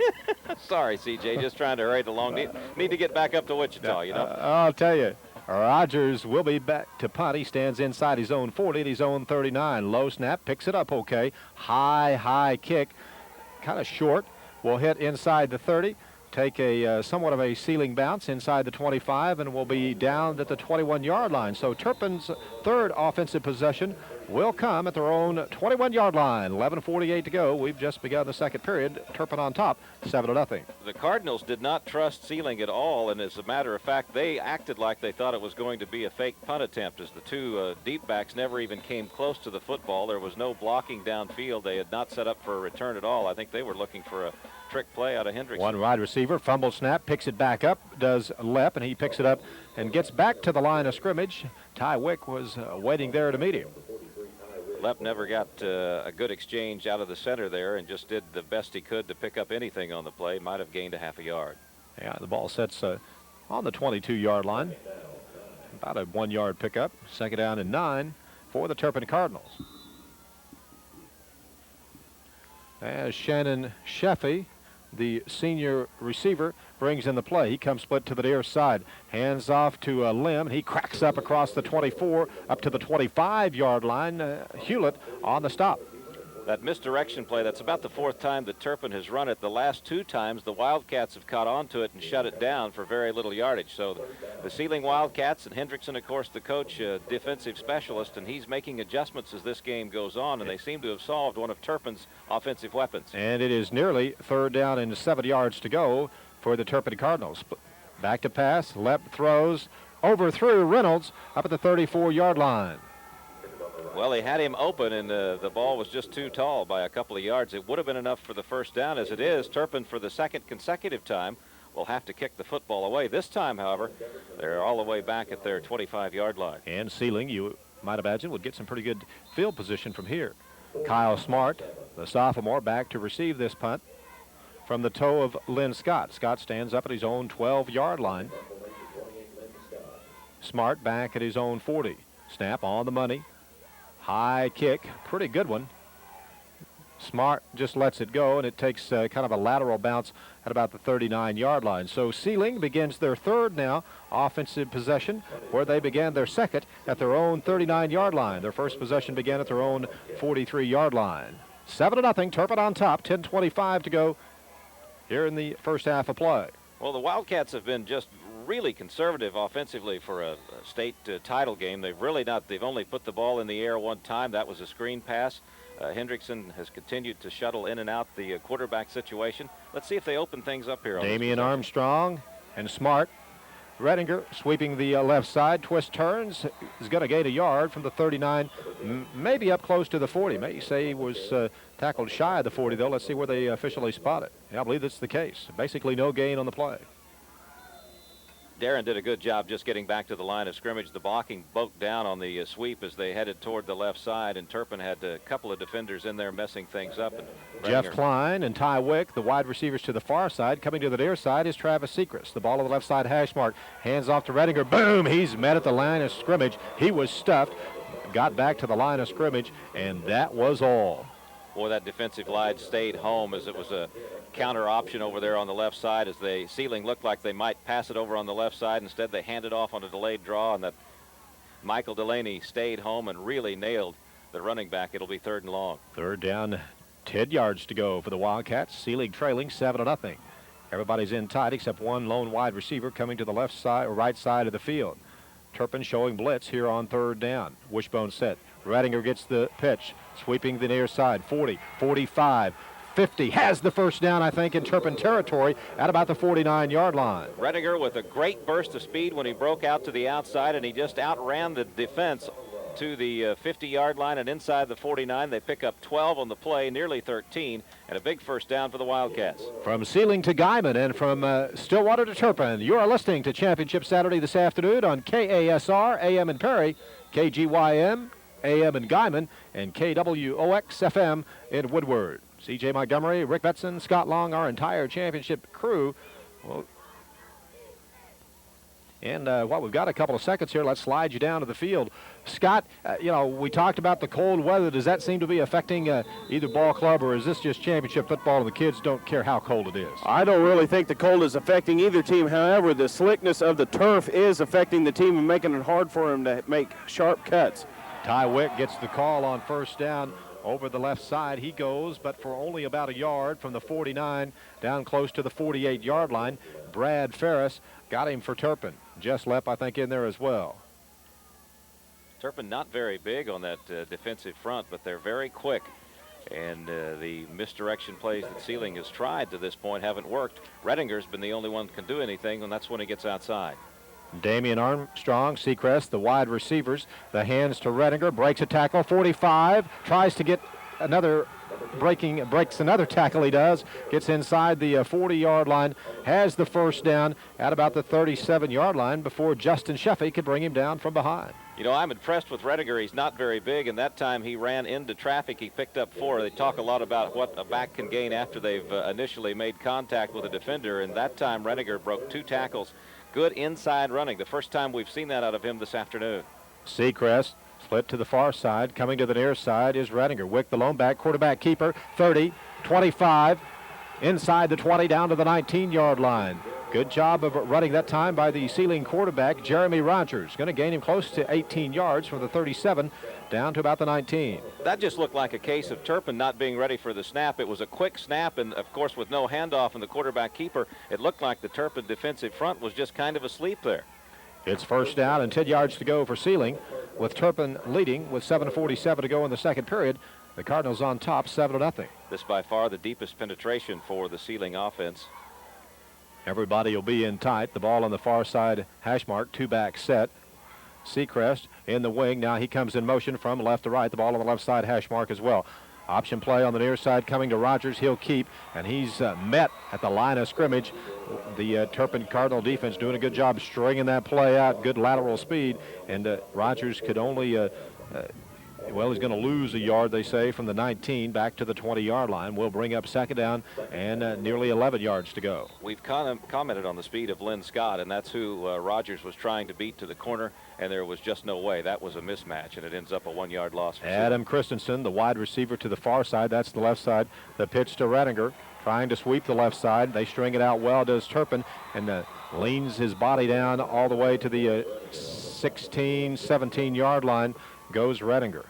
Sorry, CJ, just trying to hurry it along. Need to get back up to Wichita, you know. I'll tell you. Rogers will be back to punt. He stands inside his own 40 and his own 39. Low snap, picks it up okay. High kick, kind of short. Will hit inside the 30. Take a somewhat of a ceiling bounce inside the 25 and will be down at the 21-yard line. So Turpin's third offensive possession will come at their own 21-yard line. 11:48 to go. We've just begun the second period. Turpin on top, 7-0. The Cardinals did not trust Seiling at all, and as a matter of fact, they acted like they thought it was going to be a fake punt attempt, as the two deep backs never even came close to the football. There was no blocking downfield. They had not set up for a return at all. I think they were looking for a trick play out of Hendrickson. One wide receiver, fumble snap, picks it back up, does Lepp, and he picks it up and gets back to the line of scrimmage. Ty Wick was waiting there to meet him. Lepp never got a good exchange out of the center there and just did the best he could to pick up anything on the play. Might have gained a half a yard. Yeah, the ball sets on the 22-yard line. About a 1-yard pickup. Second down and 9 for the Turpin Cardinals. As Shannon Sheffy, the senior receiver, brings in the play. He comes split to the near side. Hands off to Lim. He cracks up across the 24 up to the 25-yard line. Hewlett on the stop. That misdirection play, that's about the fourth time that Turpin has run it. The last two times, the Wildcats have caught on to it and shut it down for very little yardage. So the Seiling Wildcats, and Hendrickson, of course, the coach, defensive specialist, and he's making adjustments as this game goes on, and they seem to have solved one of Turpin's offensive weapons. And it is nearly third down and 7 yards to go for the Turpin Cardinals. Back to pass. Lepp throws, overthrew Reynolds up at the 34-yard line. Well, he had him open, and the ball was just too tall by a couple of yards. It would have been enough for the first down. As it is, Turpin, for the second consecutive time, will have to kick the football away. This time, however, they're all the way back at their 25-yard line. And Seiling, you might imagine, would get some pretty good field position from here. Kyle Smart, the sophomore, back to receive this punt from the toe of Lynn Scott. Scott stands up at his own 12-yard line. Smart back at his own 40. Snap on the money. High kick, pretty good one. Smart just lets it go, and it takes kind of a lateral bounce at about the 39-yard line. So Seiling begins their third now offensive possession, where they began their second at their own 39-yard line. Their first possession began at their own 43-yard line. 7-0, Turpin on top, 10:25 to go here in the first half of play. Well, the Wildcats have been just really conservative offensively for a state title game. They've only put the ball in the air one time. That was a screen pass. Hendrickson has continued to shuttle in and out the quarterback situation. Let's see if they open things up here. Damian Armstrong and Smart. Redinger sweeping the left side, twist turns, is going to gain a yard from the 39, maybe up close to the 40. May say he was tackled shy of the 40, though. Let's see where they officially spot it. Yeah, I believe that's the case. Basically no gain on the play. Darren did a good job just getting back to the line of scrimmage. The blocking broke down on the sweep as they headed toward the left side, and Turpin had a couple of defenders in there messing things up. And Jeff Klein and Ty Wick, the wide receivers to the far side. Coming to the near side is Travis Sechrist. The ball on the left side hash mark. Hands off to Redinger. Boom! He's met at the line of scrimmage. He was stuffed. Got back to the line of scrimmage, and that was all. Boy, that defensive line stayed home as it was a counter option over there on the left side as the Seiling looked like they might pass it over on the left side. Instead, they handed off on a delayed draw, and that Michael Delaney stayed home and really nailed the running back. It'll be third and long. Third down, 10 yards to go for the Wildcats. Seiling trailing 7-0. Everybody's in tight except one lone wide receiver coming to the left side or right side of the field. Turpin showing blitz here on third down. Wishbone set. Redinger gets the pitch, sweeping the near side. 40, 45, 50. Has the first down, I think, in Turpin territory at about the 49-yard line. Redinger with a great burst of speed when he broke out to the outside, and he just outran the defense to the 50-yard line and inside the 49. They pick up 12 on the play, nearly 13, and a big first down for the Wildcats. From Seiling to Guyman and from Stillwater to Turpin, you are listening to Championship Saturday this afternoon on KASR, AM in Perry, KGYM, AM in Guyman, and KWOX-FM in Woodward. C.J. Montgomery, Rick Betson, Scott Long, our entire championship crew. Well, And while we've got a couple of seconds here, let's slide you down to the field. Scott, you know, we talked about the cold weather. Does that seem to be affecting either ball club, or is this just championship football and the kids don't care how cold it is? I don't really think the cold is affecting either team. However, the slickness of the turf is affecting the team and making it hard for them to make sharp cuts. Ty Wick gets the call on first down over the left side. He goes, but for only about a yard from the 49 down close to the 48-yard line. Brad Ferris got him for Turpin. Jess Lepp, I think, in there as well. Turpin not very big on that defensive front, but they're very quick. And the misdirection plays that Seiling has tried to this point haven't worked. Redinger's been the only one that can do anything, and that's when he gets outside. Damian Armstrong, Seacrest, the wide receivers. The hands to Redinger, breaks a tackle, 45, tries to get another breaks another tackle. He does, gets inside the 40-yard line, has the first down at about the 37-yard line before Justin Sheffey could bring him down from behind. You know, I'm impressed with Redinger. He's not very big, and that time he ran into traffic. He picked up 4. They talk a lot about what a back can gain after they've initially made contact with a defender, and that time Redinger broke 2 tackles. Good inside running. The first time we've seen that out of him this afternoon. Seacrest split to the far side. Coming to the near side is Redinger. Wick, the lone back, quarterback keeper, 30, 25, inside the 20, down to the 19-yard line. Good job of running that time by the Seiling quarterback, Jeremy Rogers. Going to gain him close to 18 yards from the 37 down to about the 19. That just looked like a case of Turpin not being ready for the snap. It was a quick snap, and of course with no handoff and the quarterback keeper, it looked like the Turpin defensive front was just kind of asleep there. It's first down and 10 yards to go for Seiling, with Turpin leading with 7:47 to go in the second period. The Cardinals on top, 7-0. This by far the deepest penetration for the Seiling offense. Everybody will be in tight. The ball on the far side hash mark, 2-back set. Seacrest in the wing. Now he comes in motion from left to right. The ball on the left side hash mark as well. Option play on the near side coming to Rogers. He'll keep, and he's met at the line of scrimmage. The Turpin Cardinal defense doing a good job stringing that play out. Good lateral speed, and Rogers could only well, he's going to lose a yard, they say, from the 19 back to the 20-yard line. We'll bring up second down and nearly 11 yards to go. We've commented on the speed of Lynn Scott, and that's who Rogers was trying to beat to the corner, and there was just no way. That was a mismatch, and it ends up a 1-yard loss. For Adam Christensen, the wide receiver to the far side. That's the left side. The pitch to Redinger, trying to sweep the left side. They string it out well, does Turpin, and leans his body down all the way to the 16, 17-yard line. Goes Redinger.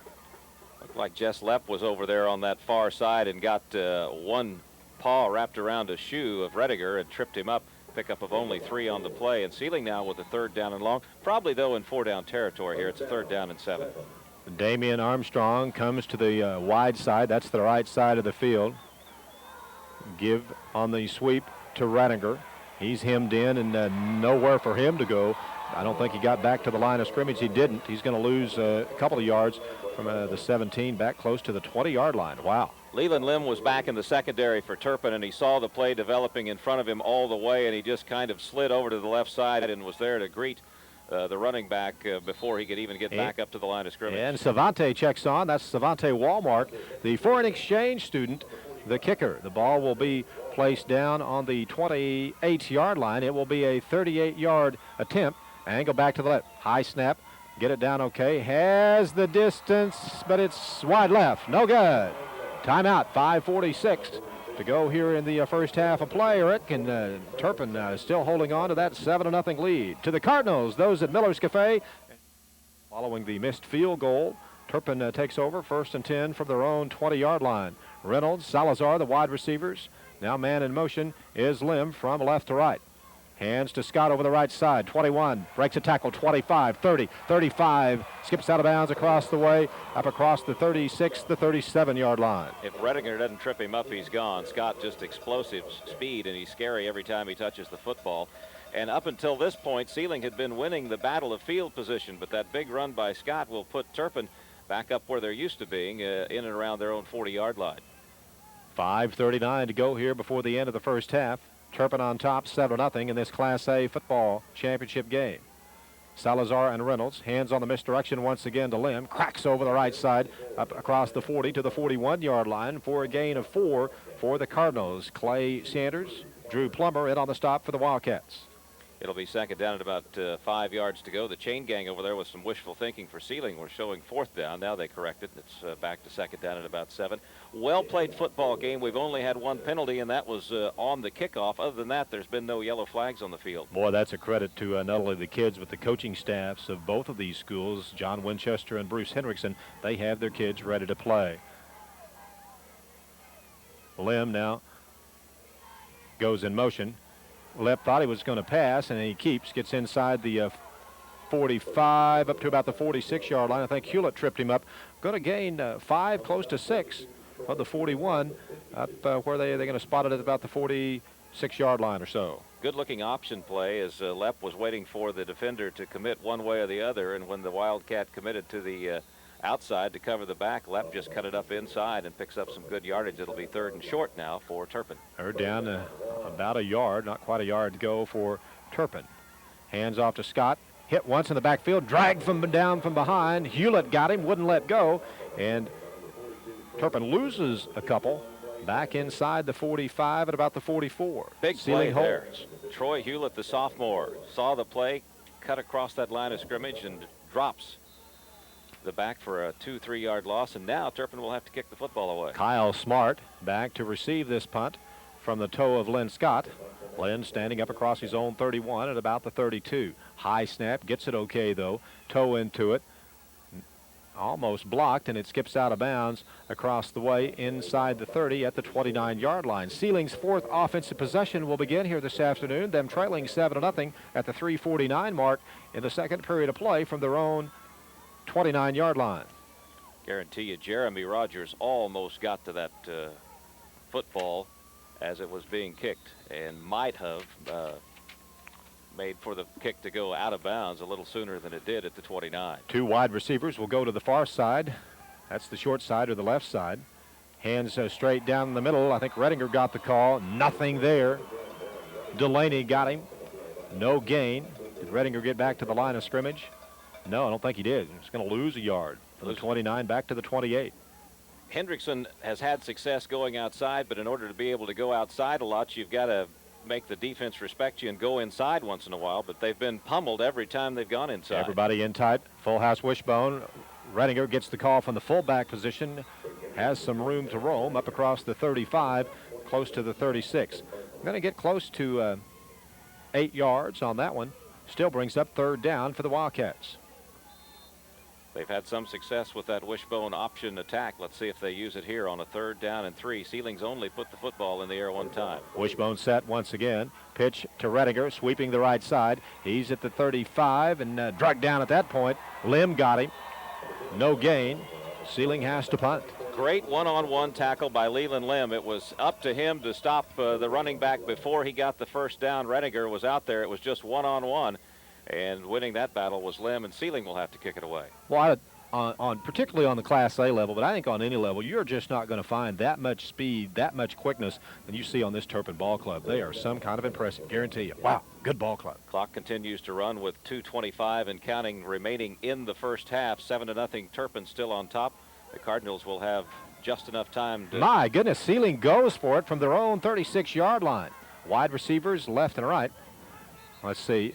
Looked like Jess Lepp was over there on that far side and got one paw wrapped around a shoe of Redinger and tripped him up. Pickup of only 3 on the play, and Seiling now with a 3rd down and long. Probably, though, in 4-down territory here. It's a 3rd down and 7. Damian Armstrong comes to the wide side. That's the right side of the field. Give on the sweep to Redinger. He's hemmed in and nowhere for him to go. I don't think he got back to the line of scrimmage. He didn't. He's going to lose a couple of yards from the 17 back close to the 20-yard line. Wow. Leland Lim was back in the secondary for Turpin, and he saw the play developing in front of him all the way, and he just kind of slid over to the left side and was there to greet the running back before he could even get back up to the line of scrimmage. And Savante checks on. That's Savante Walmark, the foreign exchange student, the kicker. The ball will be placed down on the 28-yard line. It will be a 38-yard attempt. Angle back to the left. High snap. Get it down okay. Has the distance, but it's wide left. No good. Timeout. 5:46 to go here in the first half of play, Rick. And Turpin still holding on to that 7-0 lead. To the Cardinals, those at Miller's Cafe. Following the missed field goal, Turpin takes over 1st and 10 from their own 20-yard line. Reynolds, Salazar, the wide receivers. Now man in motion is Lim from left to right. Hands to Scott over the right side. 21, breaks a tackle. 25, 30, 35, skips out of bounds across the way, up across the 36, the 37-yard line. If Redinger doesn't trip him up, he's gone. Scott just explosive speed, and he's scary every time he touches the football. And up until this point, Seiling had been winning the battle of field position, but that big run by Scott will put Turpin back up where they're used to being, in and around their own 40-yard line. 5:39 to go here before the end of the first half. Turpin on top, 7-0 in this Class A football championship game. Salazar and Reynolds, hands on the misdirection once again to Lim. Cracks over the right side, up across the 40 to the 41-yard line for a gain of 4 for the Cardinals. Clay Sanders, Drew Plummer in on the stop for the Wildcats. It'll be second down at about 5 yards to go. The chain gang over there with some wishful thinking for Seiling were showing fourth down. Now they correct it. It's back to second down at about 7. Well played football game. We've only had one penalty, and that was on the kickoff. Other than that, there's been no yellow flags on the field. Boy, that's a credit to not only the kids, but the coaching staffs of both of these schools, John Winchester and Bruce Hendrickson. They have their kids ready to play. Lim now goes in motion. Lep thought he was going to pass, and he gets inside the 45 up to about the 46-yard line. I think Hewlett tripped him up. Going to gain 5, close to 6 of the 41 up where they're going to spot it at about the 46-yard line or so. Good-looking option play as Lep was waiting for the defender to commit one way or the other, and when the Wildcat committed to the outside to cover the back, Lep just cut it up inside and picks up some good yardage. It'll be 3rd and short now for Turpin. They're down about a yard, not quite a yard to go for Turpin. Hands off to Scott. Hit once in the backfield, dragged down from behind. Hewlett got him, wouldn't let go, and Turpin loses a couple back inside the 45 at about the 44. Big play there. Troy Hewlett, the sophomore, saw the play, cut across that line of scrimmage, and drops the back for a 2-3 yard loss, and now Turpin will have to kick the football away. Kyle Smart back to receive this punt from the toe of Lynn Scott. Lynn standing up across his own 31 at about the 32. High snap, gets it okay though. Toe into it. Almost blocked, and it skips out of bounds across the way inside the 30 at the 29-yard line. Seiling's 4th offensive possession will begin here this afternoon, them trailing 7-0 at the 3:49 mark in the second period of play from their own 29-yard line. Guarantee you Jeremy Rogers almost got to that football as it was being kicked and might have made for the kick to go out of bounds a little sooner than it did at the 29. 2 wide receivers will go to the far side. That's the short side or the left side. Hands straight down the middle. I think Redinger got the call. Nothing there. Delaney got him. No gain. Did Redinger get back to the line of scrimmage? No, I don't think he did. He's going to lose a yard from the 29 back to the 28. Hendrickson has had success going outside, but in order to be able to go outside a lot, you've got to make the defense respect you and go inside once in a while, but they've been pummeled every time they've gone inside. Everybody in tight. Full house wishbone. Redinger gets the call from the fullback position. Has some room to roam up across the 35, close to the 36. Going to get close to 8 yards on that one. Still brings up 3rd down for the Wildcats. They've had some success with that wishbone option attack. Let's see if they use it here on a 3rd down and 3. Seiling's only put the football in the air one time. Wishbone set once again. Pitch to Redinger, sweeping the right side. He's at the 35 and drugged down at that point. Lim got him. No gain. Seiling has to punt. Great one-on-one tackle by Leland Lim. It was up to him to stop the running back before he got the first down. Redinger was out there. It was just one-on-one. And winning that battle was Lim, and Seiling will have to kick it away. Well, particularly on the Class A level, but I think on any level, you're just not going to find that much speed, that much quickness than you see on this Turpin ball club. They are some kind of impressive, guarantee you. Wow, good ball club. Clock continues to run with 2:25 and counting remaining in the first half. 7-0 Turpin still on top. The Cardinals will have just enough time to... My goodness, Seiling goes for it from their own 36-yard line. Wide receivers left and right. Let's see.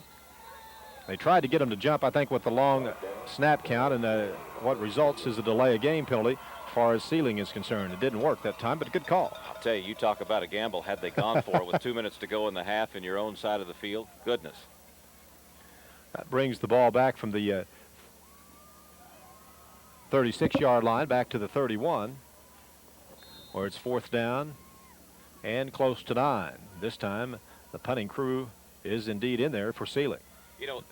They tried to get him to jump, I think, with the long snap count, and what results is a delay of game penalty as far as Seiling is concerned. It didn't work that time, but a good call. I'll tell you, you talk about a gamble. Had they gone for it with 2 minutes to go in the half in your own side of the field, goodness. That brings the ball back from the 36-yard line back to the 31, where it's 4th down and close to 9. This time, the punting crew is indeed in there for Seiling. You know,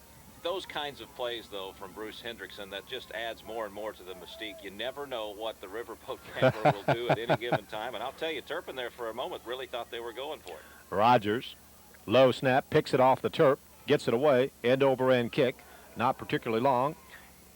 those kinds of plays, though, from Bruce Hendrickson, that just adds more and more to the mystique. You never know what the riverboat camera will do at any given time. And I'll tell you, Turpin there for a moment really thought they were going for it. Rogers, low snap, picks it off the Terp, gets it away, end-over-end kick, not particularly long.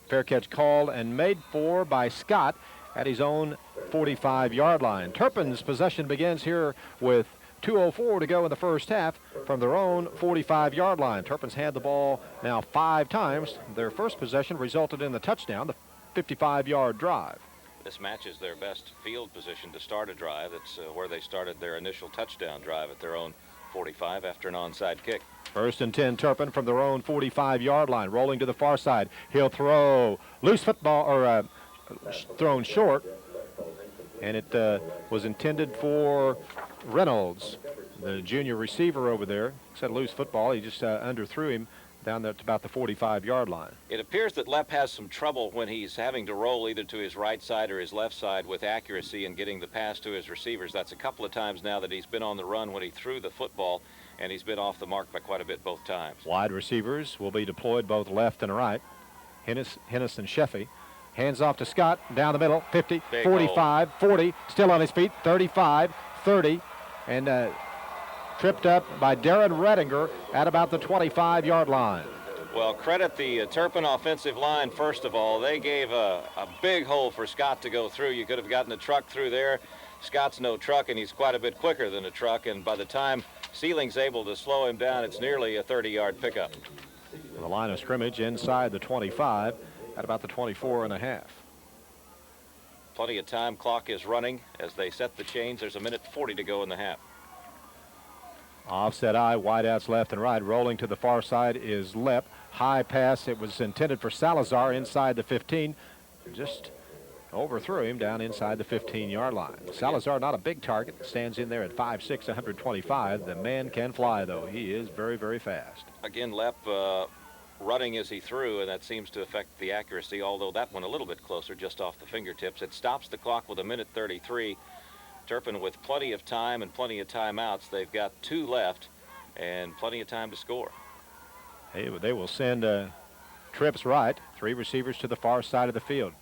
Fair catch called and made for by Scott at his own 45-yard line. Turpin's possession begins here with 2:04 to go in the first half from their own 45-yard line. Turpin's had the ball now 5 times. Their first possession resulted in the touchdown, the 55-yard drive. This matches their best field position to start a drive. It's where they started their initial touchdown drive at their own 45 after an onside kick. First and 10, Turpin from their own 45-yard line, rolling to the far side. He'll throw loose football, or thrown short, and it was intended for Reynolds, the junior receiver over there. Said loose football. He just underthrew him down there to about the 45-yard line. It appears that Lepp has some trouble when he's having to roll either to his right side or his left side with accuracy and getting the pass to his receivers. That's a couple of times now that he's been on the run when he threw the football, and he's been off the mark by quite a bit both times. Wide receivers will be deployed both left and right. Hennis and Sheffey. Hands off to Scott, down the middle, 50, Big 45, 40, still on his feet, 35, 30, and tripped up by Darren Redinger at about the 25-yard line. Well, credit the Turpin offensive line, first of all. They gave a big hole for Scott to go through. You could have gotten a truck through there. Scott's no truck, and he's quite a bit quicker than a truck, and by the time Seiling's able to slow him down, it's nearly a 30-yard pickup. The line of scrimmage inside the 25 at about the 24 and a half. Plenty of time. Clock is running as they set the chains. There's a minute 40 to go in the half. Offset eye, wideouts left and right. Rolling to the far side is Lepp. High pass. It was intended for Salazar inside the 15. Just overthrew him down inside the 15-yard line. Salazar, not a big target, stands in there at 5'6", 125. The man can fly, though. He is very, very fast. Again, Lepp running as he threw, and that seems to affect the accuracy, although that one a little bit closer, just off the fingertips. It stops the clock with a minute 33. Turpin with plenty of time and plenty of timeouts. They've got 2 left and plenty of time to score. They will send trips right. 3 receivers to the far side of the field.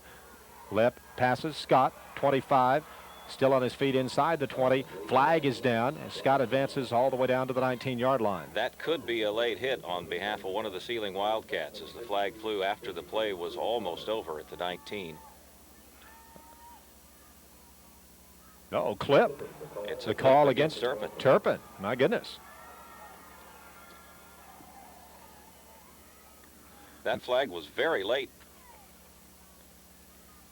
Lepp passes. Scott, 25, still on his feet inside the 20. Flag is down, and Scott advances all the way down to the 19-yard line. That could be a late hit on behalf of one of the Seiling Wildcats, as the flag flew after the play was almost over at the 19. No, clip. It's a call against Turpin. Turpin. My goodness. That flag was very late.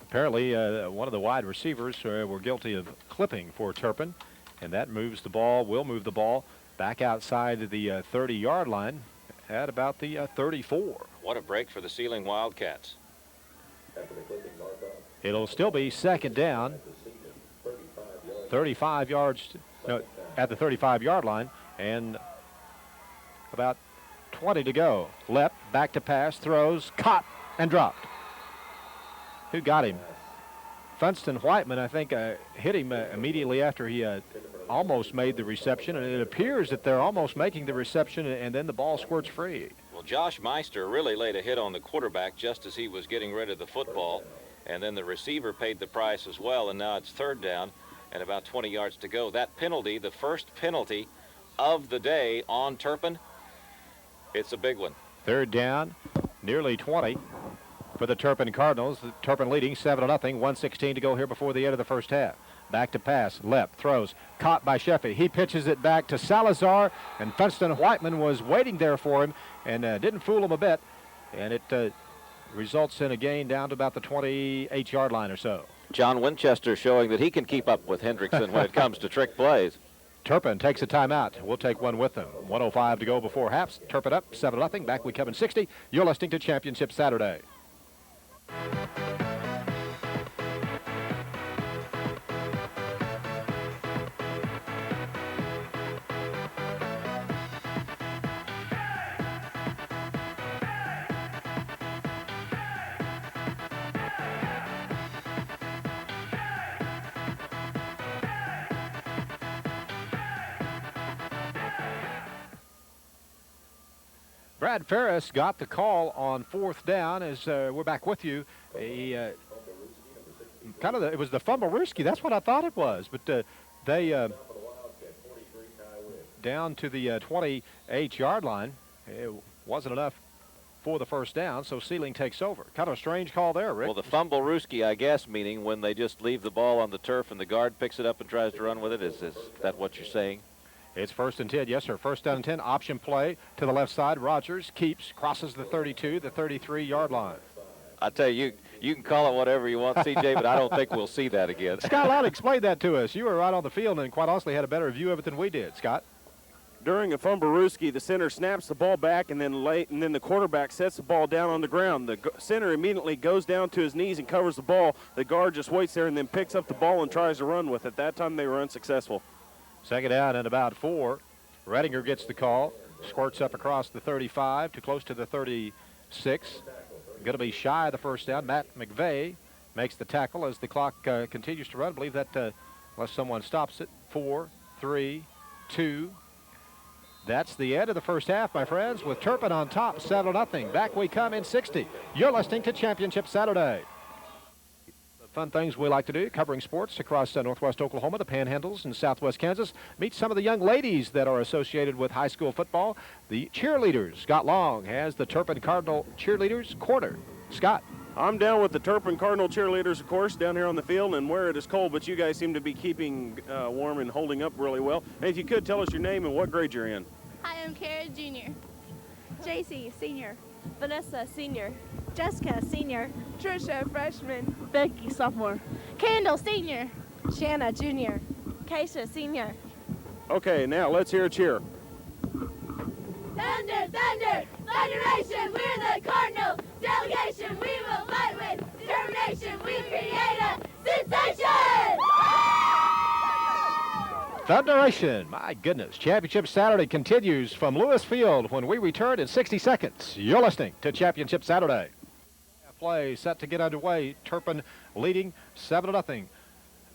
Apparently, one of the wide receivers were guilty of clipping for Turpin, and that moves the ball, will move the ball back outside the 30-yard line at about the 34. What a break for the Seiling Wildcats. It'll still be second down, 35 yards, no, at the 35-yard line, and about 20 to go. Lepp back to pass, throws, caught, and dropped. Who got him? Funston Whiteman, I think, hit him immediately after he almost made the reception, and it appears that they're almost making the reception, and then the ball squirts free. Well, Josh Meister really laid a hit on the quarterback just as he was getting rid of the football, and then the receiver paid the price as well, and now it's third down and about 20 yards to go. That penalty, the first penalty of the day on Turpin, it's a big one. Third down, nearly 20 for the Turpin Cardinals. The Turpin leading 7-0, 1:16 to go here before the end of the first half. Back to pass. Lepp throws. Caught by Sheffey. He pitches it back to Salazar, and Funston Whiteman was waiting there for him and didn't fool him a bit. And it results in a gain down to about the 28-yard line or so. John Winchester showing that he can keep up with Hendrickson when it comes to trick plays. Turpin takes a timeout. We'll take one with them. 1:05 to go before half. Turpin up 7-0. Back we come in 60. You're listening to Championship Saturday. Brad Ferris got the call on fourth down as we're back with you. It was the fumble-risky. That's what I thought it was. But they down to the 28-yard line. It wasn't enough for the first down, so Seiling takes over. Kind of a strange call there, Rick. Well, the fumble-risky, I guess, meaning when they just leave the ball on the turf and the guard picks it up and tries to run with it. Is that what you're saying? It's 1st and 10. Yes, sir. 1st down and 10. Option play to the left side. Rogers keeps, crosses the 32, the 33-yard line. I tell you, you can call it whatever you want, C.J., but I don't think we'll see that again. Scott Loud explained that to us. You were right on the field and quite honestly had a better view of it than we did, Scott. during a fumblerooski, the center snaps the ball back, and then the quarterback sets the ball down on the ground. The center immediately goes down to his knees and covers the ball. The guard just waits there and then picks up the ball and tries to run with it. That time they were unsuccessful. Second down and about 4. Redinger gets the call, squirts up across the 35 to close to the 36. Going to be shy of the first down. Matt McVeigh makes the tackle as the clock continues to run. I believe that unless someone stops it, 4, 3, 2. That's the end of the first half, my friends, with Turpin on top, 7-0. Back we come in 60. You're listening to Championship Saturday. The fun things we like to do, covering sports across northwest Oklahoma, the Panhandles, and southwest Kansas. Meet some of the young ladies that are associated with high school football. The cheerleaders. Scott Long has the Turpin Cardinal Cheerleaders Corner. Scott. I'm down with the Turpin Cardinal cheerleaders, of course, down here on the field, and where it is cold, but you guys seem to be keeping warm and holding up really well. And if you could, tell us your name and what grade you're in. Hi, I'm Kara, junior. JC, senior. Vanessa, senior. Jessica, senior. Trisha, freshman. Becky, sophomore. Kendall, senior. Shanna, junior. Keisha, senior. Okay, now let's hear a cheer. Thunder, thunder, Thunderation, we're the Cardinal delegation. We will fight with determination. We create a sensation! Thunderation, my goodness. Championship Saturday continues from Lewis Field when we return in 60 seconds. You're listening to Championship Saturday. Play set to get underway. Turpin leading 7-0.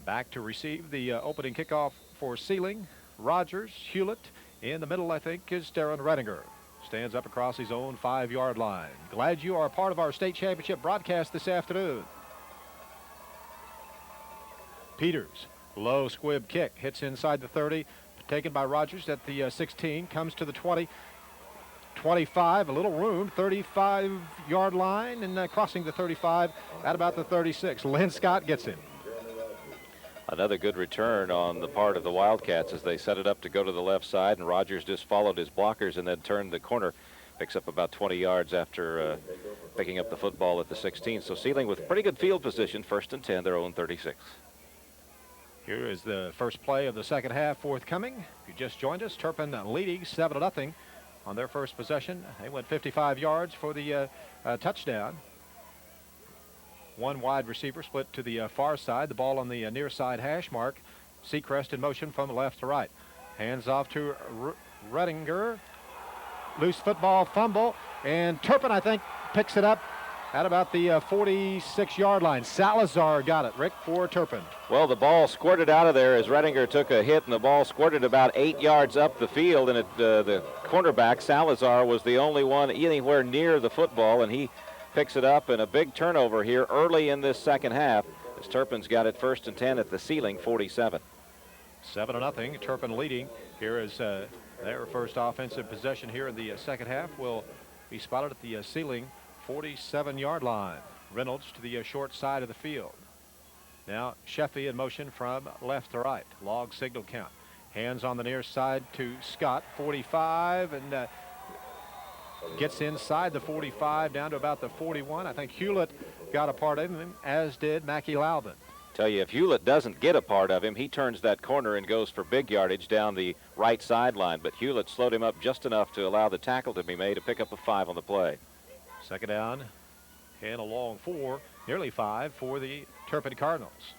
Back to receive the opening kickoff for Seiling. Rogers, Hewlett. In the middle, I think, is Darren Redinger. Stands up across his own 5-yard line. Glad you are a part of our state championship broadcast this afternoon. Peters, low squib kick, hits inside the 30, taken by Rogers at the 16, comes to the 20, 25, a little room, 35-yard line, and crossing the 35 at about the 36. Lynn Scott gets him. Another good return on the part of the Wildcats as they set it up to go to the left side, and Rogers just followed his blockers and then turned the corner. Picks up about 20 yards after picking up the football at the 16. So Seiling with pretty good field position, 1st and 10, their own 36. Here is the first play of the second half forthcoming. If you just joined us, Turpin leading 7-0 on their first possession. They went 55 yards for the touchdown. One wide receiver split to the far side. The ball on the near side hash mark. Seacrest in motion from left to right. Hands off to Redinger. Loose football fumble. And Turpin, I think, picks it up at about the 46-yard line. Salazar got it, Rick, for Turpin. Well, the ball squirted out of there as Redinger took a hit, and the ball squirted about 8 yards up the field, and the cornerback, Salazar, was the only one anywhere near the football, and he picks it up, and a big turnover here early in this second half as Turpin's got it 1st and 10 at the Seiling 47. 7-0, Turpin leading. Here is their first offensive possession here in the second half. Will be spotted at the Seiling 47-yard line. Reynolds to the short side of the field. Now Sheffy in motion from left to right. Log signal count. Hands on the near side to Scott, 45, and gets inside the 45 down to about the 41. I think Hewlett got a part of him, as did Mackie Loudon. Tell you, if Hewlett doesn't get a part of him, he turns that corner and goes for big yardage down the right sideline. But Hewlett slowed him up just enough to allow the tackle to be made to pick up a 5 on the play. Second down and a long 4, nearly 5 for the Turpin Cardinals.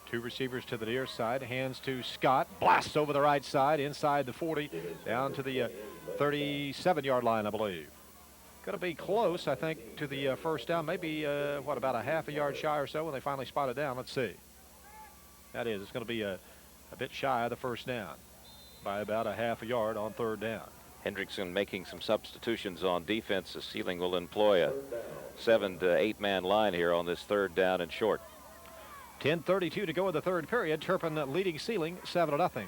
Two receivers to the near side. Hands to Scott. Blasts over the right side, inside the 40, down to the 37-yard line, I believe. Going to be close, I think, to the first down. Maybe, about a half a yard shy or so when they finally spot it down. Let's see. That is, it's going to be a bit shy of the first down by about a half a yard on third down. Hendrickson making some substitutions on defense as Seiling will employ a 7 to 8 man line here on this third down and short. 10:32 to go in the third period. Turpin leading Seiling 7-0.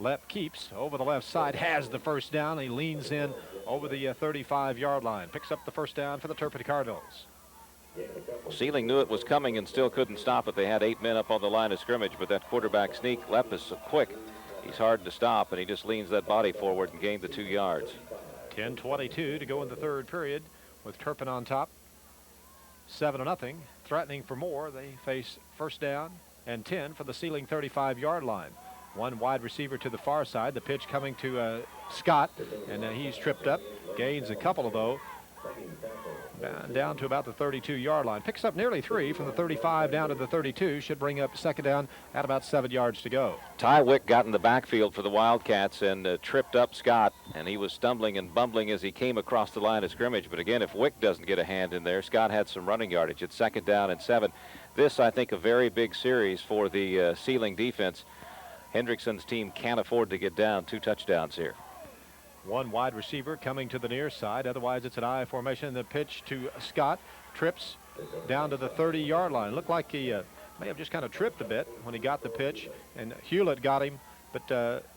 Lepp keeps over the left side, has the first down. He leans in over the 35-yard line. Picks up the first down for the Turpin Cardinals. Well, Seiling knew it was coming and still couldn't stop it. They had 8 men up on the line of scrimmage, but that quarterback sneak, Lepp, is so quick. He's hard to stop, and he just leans that body forward and gained the 2 yards. 10:22 to go in the third period with Turpin on top. 7-0, threatening for more. They face first down and 10 for the Seiling 35-yard line. One wide receiver to the far side. The pitch coming to Scott, and he's tripped up. Gains a couple of those. Down to about the 32-yard line. Picks up nearly 3 from the 35 down to the 32. Should bring up second down at about 7 yards to go. Ty Wick got in the backfield for the Wildcats and tripped up Scott, and he was stumbling and bumbling as he came across the line of scrimmage. But again, if Wick doesn't get a hand in there, Scott had some running yardage. It's second down and 7. This, I think, a very big series for the Seiling defense. Hendrickson's team can't afford to get down 2 touchdowns here. One wide receiver coming to the near side. Otherwise, it's an I formation. The pitch to Scott. Trips down to the 30-yard line. Looked like he may have just kind of tripped a bit when he got the pitch. And Hewlett got him, but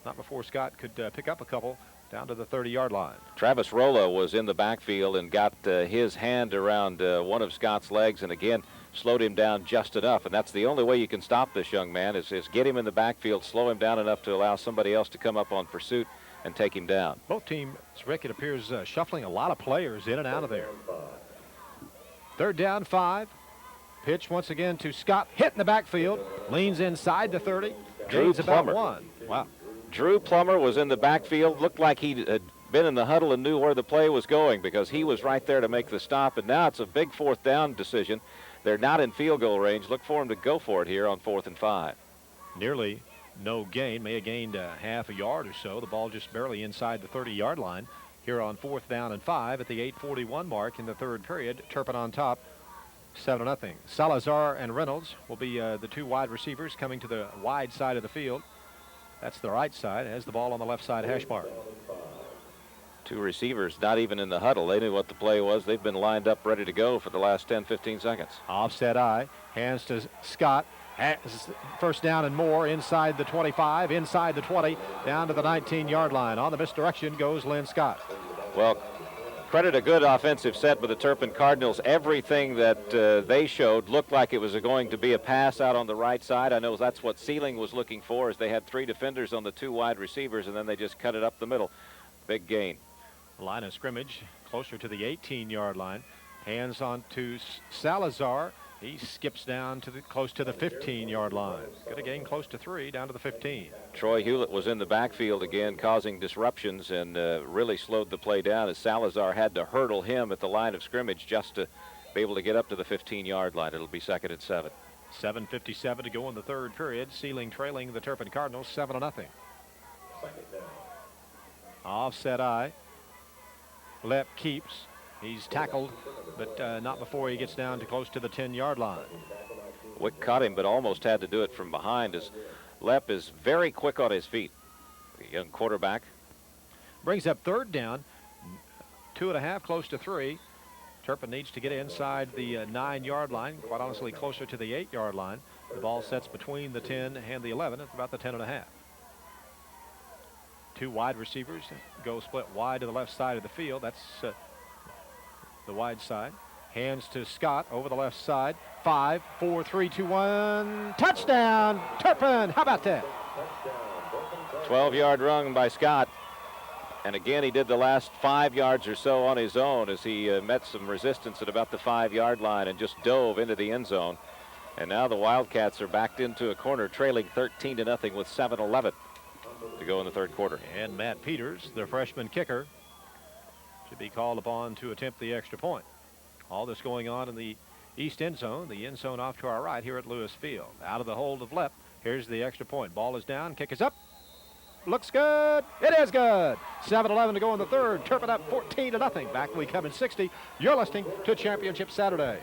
not before Scott could pick up a couple down to the 30-yard line. Travis Rolo was in the backfield and got his hand around one of Scott's legs, and again slowed him down just enough. And that's the only way you can stop this young man is get him in the backfield, slow him down enough to allow somebody else to come up on pursuit and take him down. Both teams, Rick, it appears shuffling a lot of players in and out of there. Third down, 5. Pitch once again to Scott. Hit in the backfield. Leans inside the 30. Gains about 1. Wow. Drew Plummer was in the backfield. Looked like he had been in the huddle and knew where the play was going because he was right there to make the stop. And now it's a big 4th down decision. They're not in field goal range. Look for him to go for it here on 4th and 5. Nearly no gain. May have gained half a yard or so. The ball just barely inside the 30-yard line here on 4th down and 5 at the 8:41 mark in the 3rd period. Turpin on top, 7-0. Salazar and Reynolds will be the 2 wide receivers coming to the wide side of the field. That's the right side. Has the ball on the left side hash mark. 2 receivers not even in the huddle. They knew what the play was. They've been lined up ready to go for the last 10-15 seconds. Offset I. Hands to Scott. First down and more inside the 25, inside the 20, down to the 19-yard line. On the misdirection goes Lynn Scott. Well, credit a good offensive set by the Turpin Cardinals. Everything that they showed looked like it was going to be a pass out on the right side. I know that's what Seiling was looking for, as they had 3 defenders on the 2 wide receivers, and then they just cut it up the middle. Big gain. Line of scrimmage closer to the 18-yard line. Hands on to Salazar. He skips down to close to the 15-yard line. Good again, close to 3, down to the 15. Troy Hewlett was in the backfield again, causing disruptions and really slowed the play down as Salazar had to hurdle him at the line of scrimmage just to be able to get up to the 15-yard line. It'll be 2nd and 7. 7:57 to go in the 3rd period. Seiling trailing the Turpin Cardinals 7-0. Offset I. Lepp keeps. He's tackled, but not before he gets down to close to the 10-yard line. Wick caught him, but almost had to do it from behind as Lepp is very quick on his feet. The young quarterback. Brings up 3rd down, 2.5, close to 3. Turpin needs to get inside the 9-yard line, quite honestly closer to the 8-yard line. The ball sets between the 10 and the 11 at about the 10.5. 2 wide receivers go split wide to the left side of the field. That's the wide side. Hands to Scott over the left side. 5, 4, 3, 2, 1. Touchdown, Turpin. How about that? 12-yard run by Scott. And again, he did the last 5 yards or so on his own as he met some resistance at about the 5-yard line and just dove into the end zone. And now the Wildcats are backed into a corner, trailing 13-0 with 7:11 to go in the 3rd quarter. And Matt Peters, the freshman kicker, should be called upon to attempt the extra point. All this going on in the east end zone, the end zone off to our right here at Lewis Field. Out of the hold of Lepp. Here's the extra point. Ball is down, kick is up. Looks good. It is good. 7:11 to go in the 3rd. Turpin up 14-0. Back we come in 60. You're listening to Championship Saturday.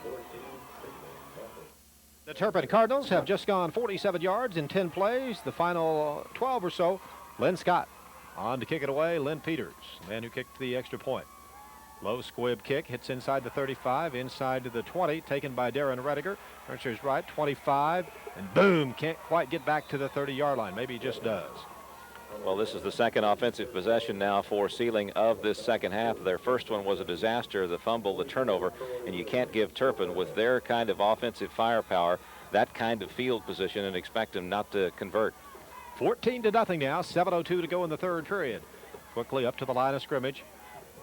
The Turpin Cardinals have just gone 47 yards in 10 plays. The final 12 or so, Lynn Scott on to kick it away. Lynn Peters, the man who kicked the extra point. Low squib kick, hits inside the 35, inside to the 20, taken by Darren Rediger. Mercer's right, 25, and boom, can't quite get back to the 30-yard line. Maybe he just does. Well, this is the 2nd offensive possession now for Seiling of this 2nd half. Their first one was a disaster, the fumble, the turnover, and you can't give Turpin, with their kind of offensive firepower, that kind of field position and expect him not to convert. 14-0 now, 7:02 to go in the 3rd period. Quickly up to the line of scrimmage.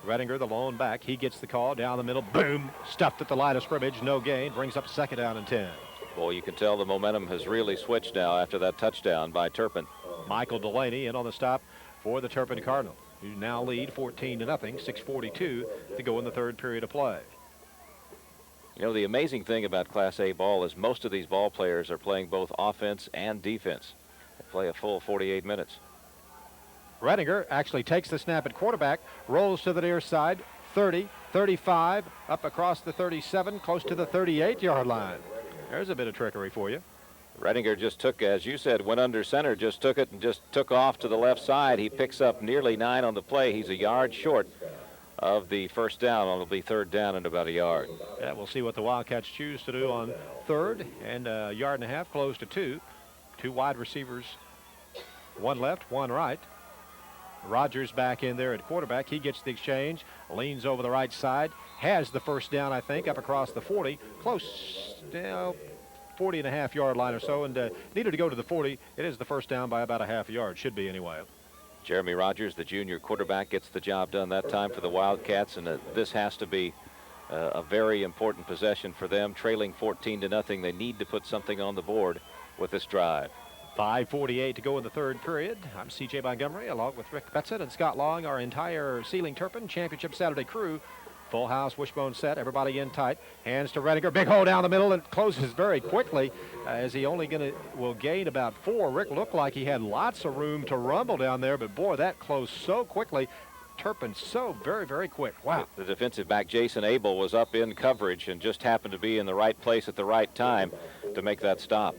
Redinger, the lone back, he gets the call down the middle, boom, stuffed at the line of scrimmage, no gain, brings up 2nd down and 10. Well, you can tell the momentum has really switched now after that touchdown by Turpin. Michael Delaney in on the stop for the Turpin Cardinals, who now lead 14-0, 6:42 to go in the third period of play. You know, the amazing thing about Class A ball is most of these ball players are playing both offense and defense. They play a full 48 minutes. Redinger actually takes the snap at quarterback, rolls to the near side, 30, 35, up across the 37, close to the 38-yard line. There's a bit of trickery for you. Redinger just took, as you said, went under center, just took it and just took off to the left side. He picks up nearly 9 on the play. He's a yard short of the first down. It'll be third down and about a yard. Yeah, we'll see what the Wildcats choose to do on third, and a yard and a half, close to 2. 2 wide receivers, 1 left, 1 right. Rogers back in there at quarterback. He gets the exchange, leans over the right side, has the first down, I think, up across the 40, close, 40 and a half yard line or so, and needed to go to the 40. It is the first down by about a half a yard, should be anyway. Jeremy Rogers, the junior quarterback, gets the job done that time for the Wildcats, and this has to be a very important possession for them. Trailing 14-0, they need to put something on the board with this drive. 5:48 to go in the third period. I'm C.J. Montgomery, along with Rick Betson and Scott Long, our entire Seiling Turpin Championship Saturday crew. Full house, wishbone set, everybody in tight. Hands to Redinger, big hole down the middle, and closes very quickly as he only will gain about 4. Rick looked like he had lots of room to rumble down there, but boy, that closed so quickly. Turpin so very, very quick. Wow. The defensive back, Jason Abel, was up in coverage and just happened to be in the right place at the right time to make that stop.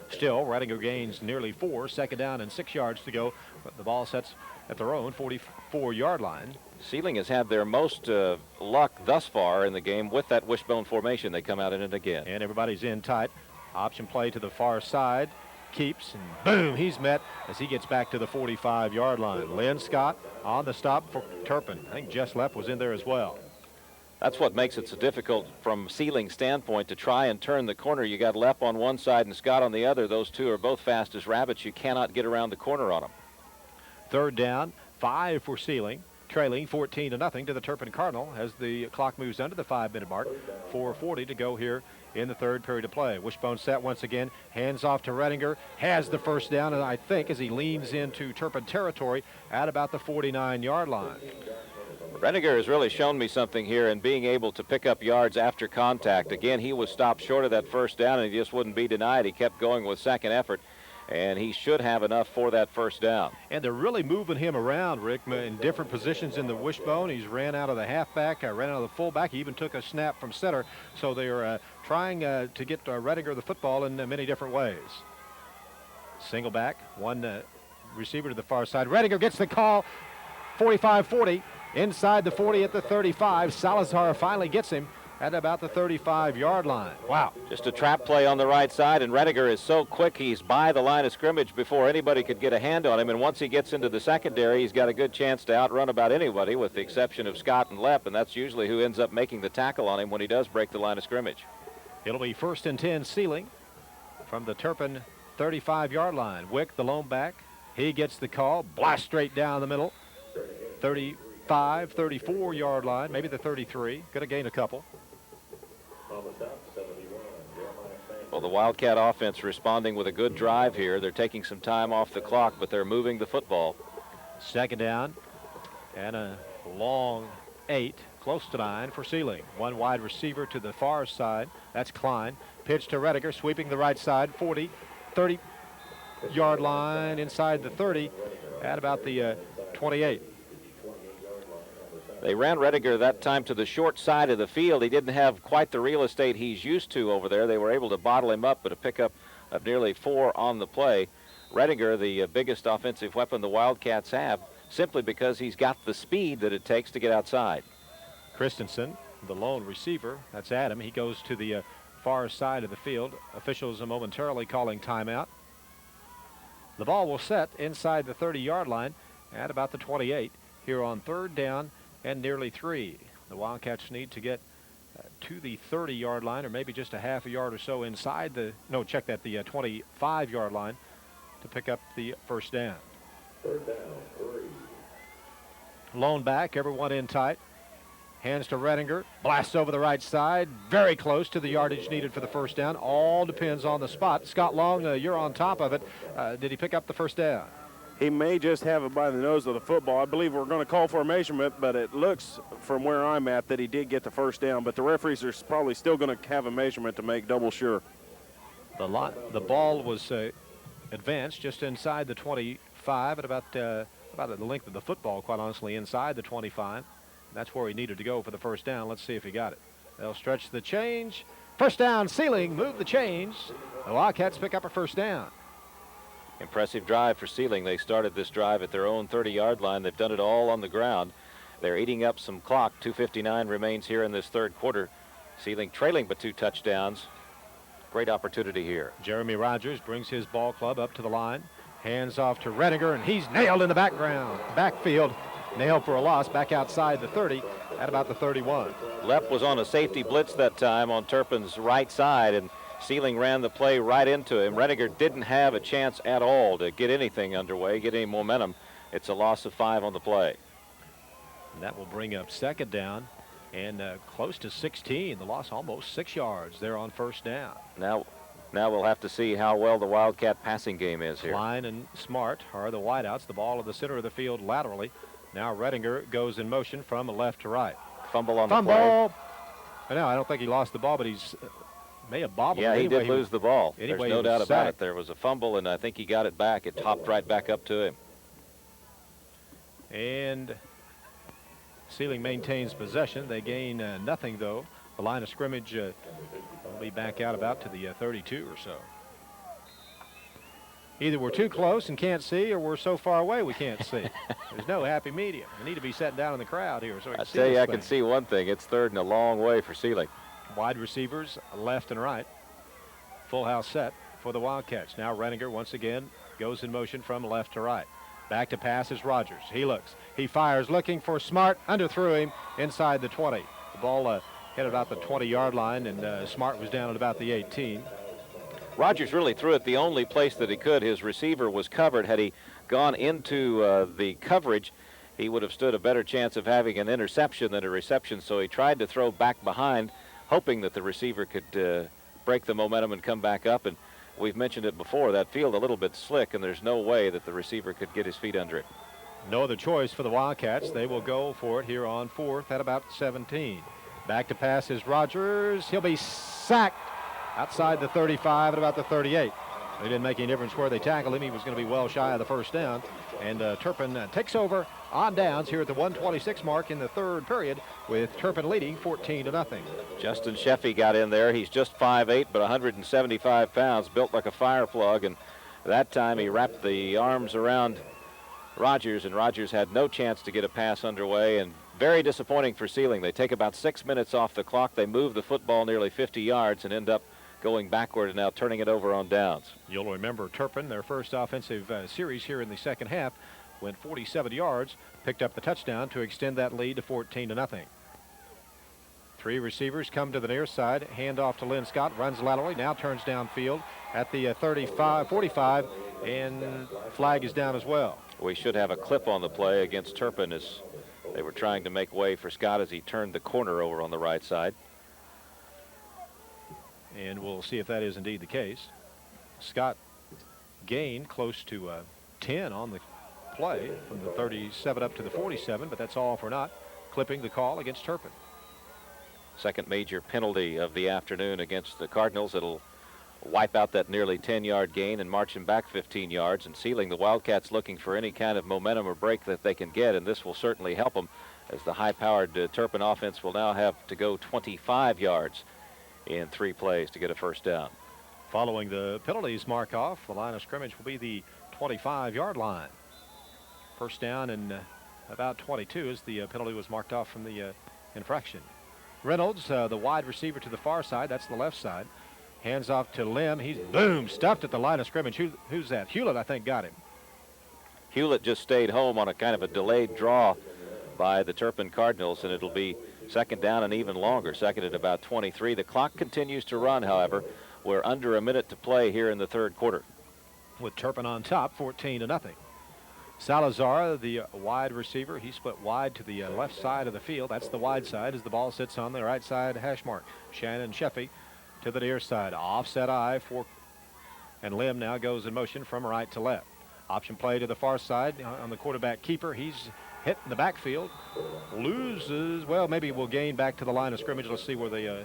Still, Redinger gains nearly 4, second down and 6 yards to go, but the ball sets at their own 44-yard line. Seiling has had their most luck thus far in the game with that wishbone formation. They come out in it again. And everybody's in tight. Option play to the far side. Keeps, and boom, he's met as he gets back to the 45-yard line. Lynn Scott on the stop for Turpin. I think Jess Lepp was in there as well. That's what makes it so difficult from Seiling's standpoint to try and turn the corner. You got Lepp on one side and Scott on the other. Those two are both fast as rabbits. You cannot get around the corner on them. Third down, 5 for Seiling, trailing 14-0 to the Turpin Cardinal as the clock moves under the 5-minute mark. 4:40 to go here in the third period of play. Wishbone set once again, hands off to Redinger, has the first down, and I think as he leans into Turpin territory at about the 49-yard line. Redinger has really shown me something here in being able to pick up yards after contact. Again, he was stopped short of that first down, and he just wouldn't be denied. He kept going with second effort, and he should have enough for that first down. And they're really moving him around, Rick, in different positions in the wishbone. He's ran out of the halfback, ran out of the fullback. He even took a snap from center. So they're trying to get Redinger the football in many different ways. Single back, one receiver to the far side. Redinger gets the call, 45-40. Inside the 40 at the 35. Salazar finally gets him at about the 35-yard line. Wow. Just a trap play on the right side, and Redinger is so quick, he's by the line of scrimmage before anybody could get a hand on him, and once he gets into the secondary, he's got a good chance to outrun about anybody with the exception of Scott and Lepp, and that's usually who ends up making the tackle on him when he does break the line of scrimmage. It'll be 1st and 10 Seiling from the Turpin 35-yard line. Wick, the lone back, he gets the call, blast straight down the middle. 34-yard line, maybe the 33. Could have gained a couple. Well, the Wildcat offense responding with a good drive here. They're taking some time off the clock, but they're moving the football. Second down and a long 8, close to 9 for Seiling. One wide receiver to the far side. That's Klein. Pitch to Redinger, sweeping the right side. 40, 30-yard line inside the 30 at about the 28. They ran Redinger that time to the short side of the field. He didn't have quite the real estate he's used to over there. They were able to bottle him up, but a pickup of nearly 4 on the play. Redinger, the biggest offensive weapon the Wildcats have, simply because he's got the speed that it takes to get outside. Christensen, the lone receiver, that's Adam. He goes to the far side of the field. Officials are momentarily calling timeout. The ball will set inside the 30-yard line at about the 28 here on third down and nearly 3. The Wildcats need to get to the 30-yard line, or maybe just a half a yard or so inside the, no, check that, the 25-yard line to pick up the first down. Third down, 3. Lone back, everyone in tight. Hands to Redinger, blasts over the right side, very close to the yardage needed for the first down. All depends on the spot. Scott Long, you're on top of it. Did he pick up the first down? he may just have it by the nose of the football. I believe we're going to call for a measurement, but it looks from where I'm at that he did get the first down. But the referees are probably still going to have a measurement to make double sure. The ball was advanced just inside the 25 at about the length of the football, quite honestly, inside the 25. That's where he needed to go for the first down. Let's see if he got it. They'll stretch the change. First down, Seiling, move the change. The Wildcats pick up a first down. Impressive drive for Seiling. They started this drive at their own 30-yard line. They've done it all on the ground. They're eating up some clock. 2:59 remains here in this third quarter. Seiling trailing but 2 touchdowns. Great opportunity here. Jeremy Rogers brings his ball club up to the line. Hands off to Redinger, and he's nailed in the backfield. Nailed for a loss back outside the 30 at about the 31. Lepp was on a safety blitz that time on Turpin's right side, and Seiling ran the play right into him. Redinger didn't have a chance at all to get anything underway, get any momentum. It's a loss of 5 on the play. And that will bring up second down and close to 16. The loss almost 6 yards there on first down. Now we'll have to see how well the Wildcat passing game is here. Klein and Smart are the wideouts. The ball in the center of the field laterally. Now Redinger goes in motion from left to right. Fumble on the play. No, I don't think he lost the ball, but he's may have bobbled. Yeah, he did lose the ball. Anyway, there's no doubt about it. There was a fumble, and I think he got it back. It hopped right back up to him. And Seiling maintains possession. They gain nothing, though. The line of scrimmage will be back out about to the 32 or so. Either we're too close and can't see, or we're so far away we can't see. There's no happy medium. We need to be sitting down in the crowd here so we can see. I tell you, I thing. can see one thing. It's third and a long way for Seiling. Wide receivers left and right. Full house set for the Wildcats. Now Redinger once again goes in motion from left to right. Back to pass is Rogers. He looks. He fires, looking for Smart. Underthrew him inside the 20. The ball hit about the 20-yard line, and Smart was down at about the 18. Rogers really threw it the only place that he could. His receiver was covered. Had he gone into the coverage, he would have stood a better chance of having an interception than a reception. So he tried to throw back behind, hoping that the receiver could break the momentum and come back up. And we've mentioned it before, that field a little bit slick, and there's no way that the receiver could get his feet under it. No other choice for the Wildcats. They will go for it here on fourth at about 17. Back to pass is Rogers. He'll be sacked outside the 35 at about the 38. It didn't make any difference where they tackled him. He was going to be well shy of the first down. And Turpin takes over on downs here at the 1:26 mark in the third period, with Turpin leading 14-0. Justin Sheffey got in there. He's just 5'8", but 175 pounds, built like a fire plug. And that time he wrapped the arms around Rogers, and Rogers had no chance to get a pass underway. And very disappointing for Seiling. They take about 6 minutes off the clock. They move the football nearly 50 yards and end up going backward and now turning it over on downs. You'll remember Turpin, their first offensive series here in the second half, went 47 yards, picked up the touchdown to extend that lead to 14-0. 3 receivers come to the near side. Hand off to Lynn Scott, runs laterally, now turns downfield at the 45, and flag is down as well. We should have a clip on the play against Turpin as they were trying to make way for Scott as he turned the corner over on the right side. And we'll see if that is indeed the case. Scott gained close to 10 on the play from the 37 up to the 47, but that's all for not clipping the call against Turpin. Second major penalty of the afternoon against the Cardinals. It'll wipe out that nearly 10-yard gain and march him back 15 yards. And Seiling, the Wildcats, looking for any kind of momentum or break that they can get, and this will certainly help them, as the high-powered Turpin offense will now have to go 25 yards in 3 plays to get a first down. Following the penalties mark off, the line of scrimmage will be the 25-yard line. First down and about 22 as the penalty was marked off from the infraction. Reynolds, the wide receiver to the far side, that's the left side. Hands off to Lim. He's boom, stuffed at the line of scrimmage. Who's that? Hewlett, I think, got him. Hewlett just stayed home on a kind of a delayed draw by the Turpin Cardinals, and it'll be second down and even longer, second at about 23. The clock continues to run, however. We're under a minute to play here in the third quarter. With Turpin on top, 14-0. Salazar, the wide receiver, he split wide to the left side of the field. That's the wide side as the ball sits on the right side hash mark. Shannon Sheffey to the near side. Offset eye for, and Lim now goes in motion from right to left. Option play to the far side on the quarterback keeper. He's hit in the backfield. Loses. Well, maybe we'll gain back to the line of scrimmage. Let's see where they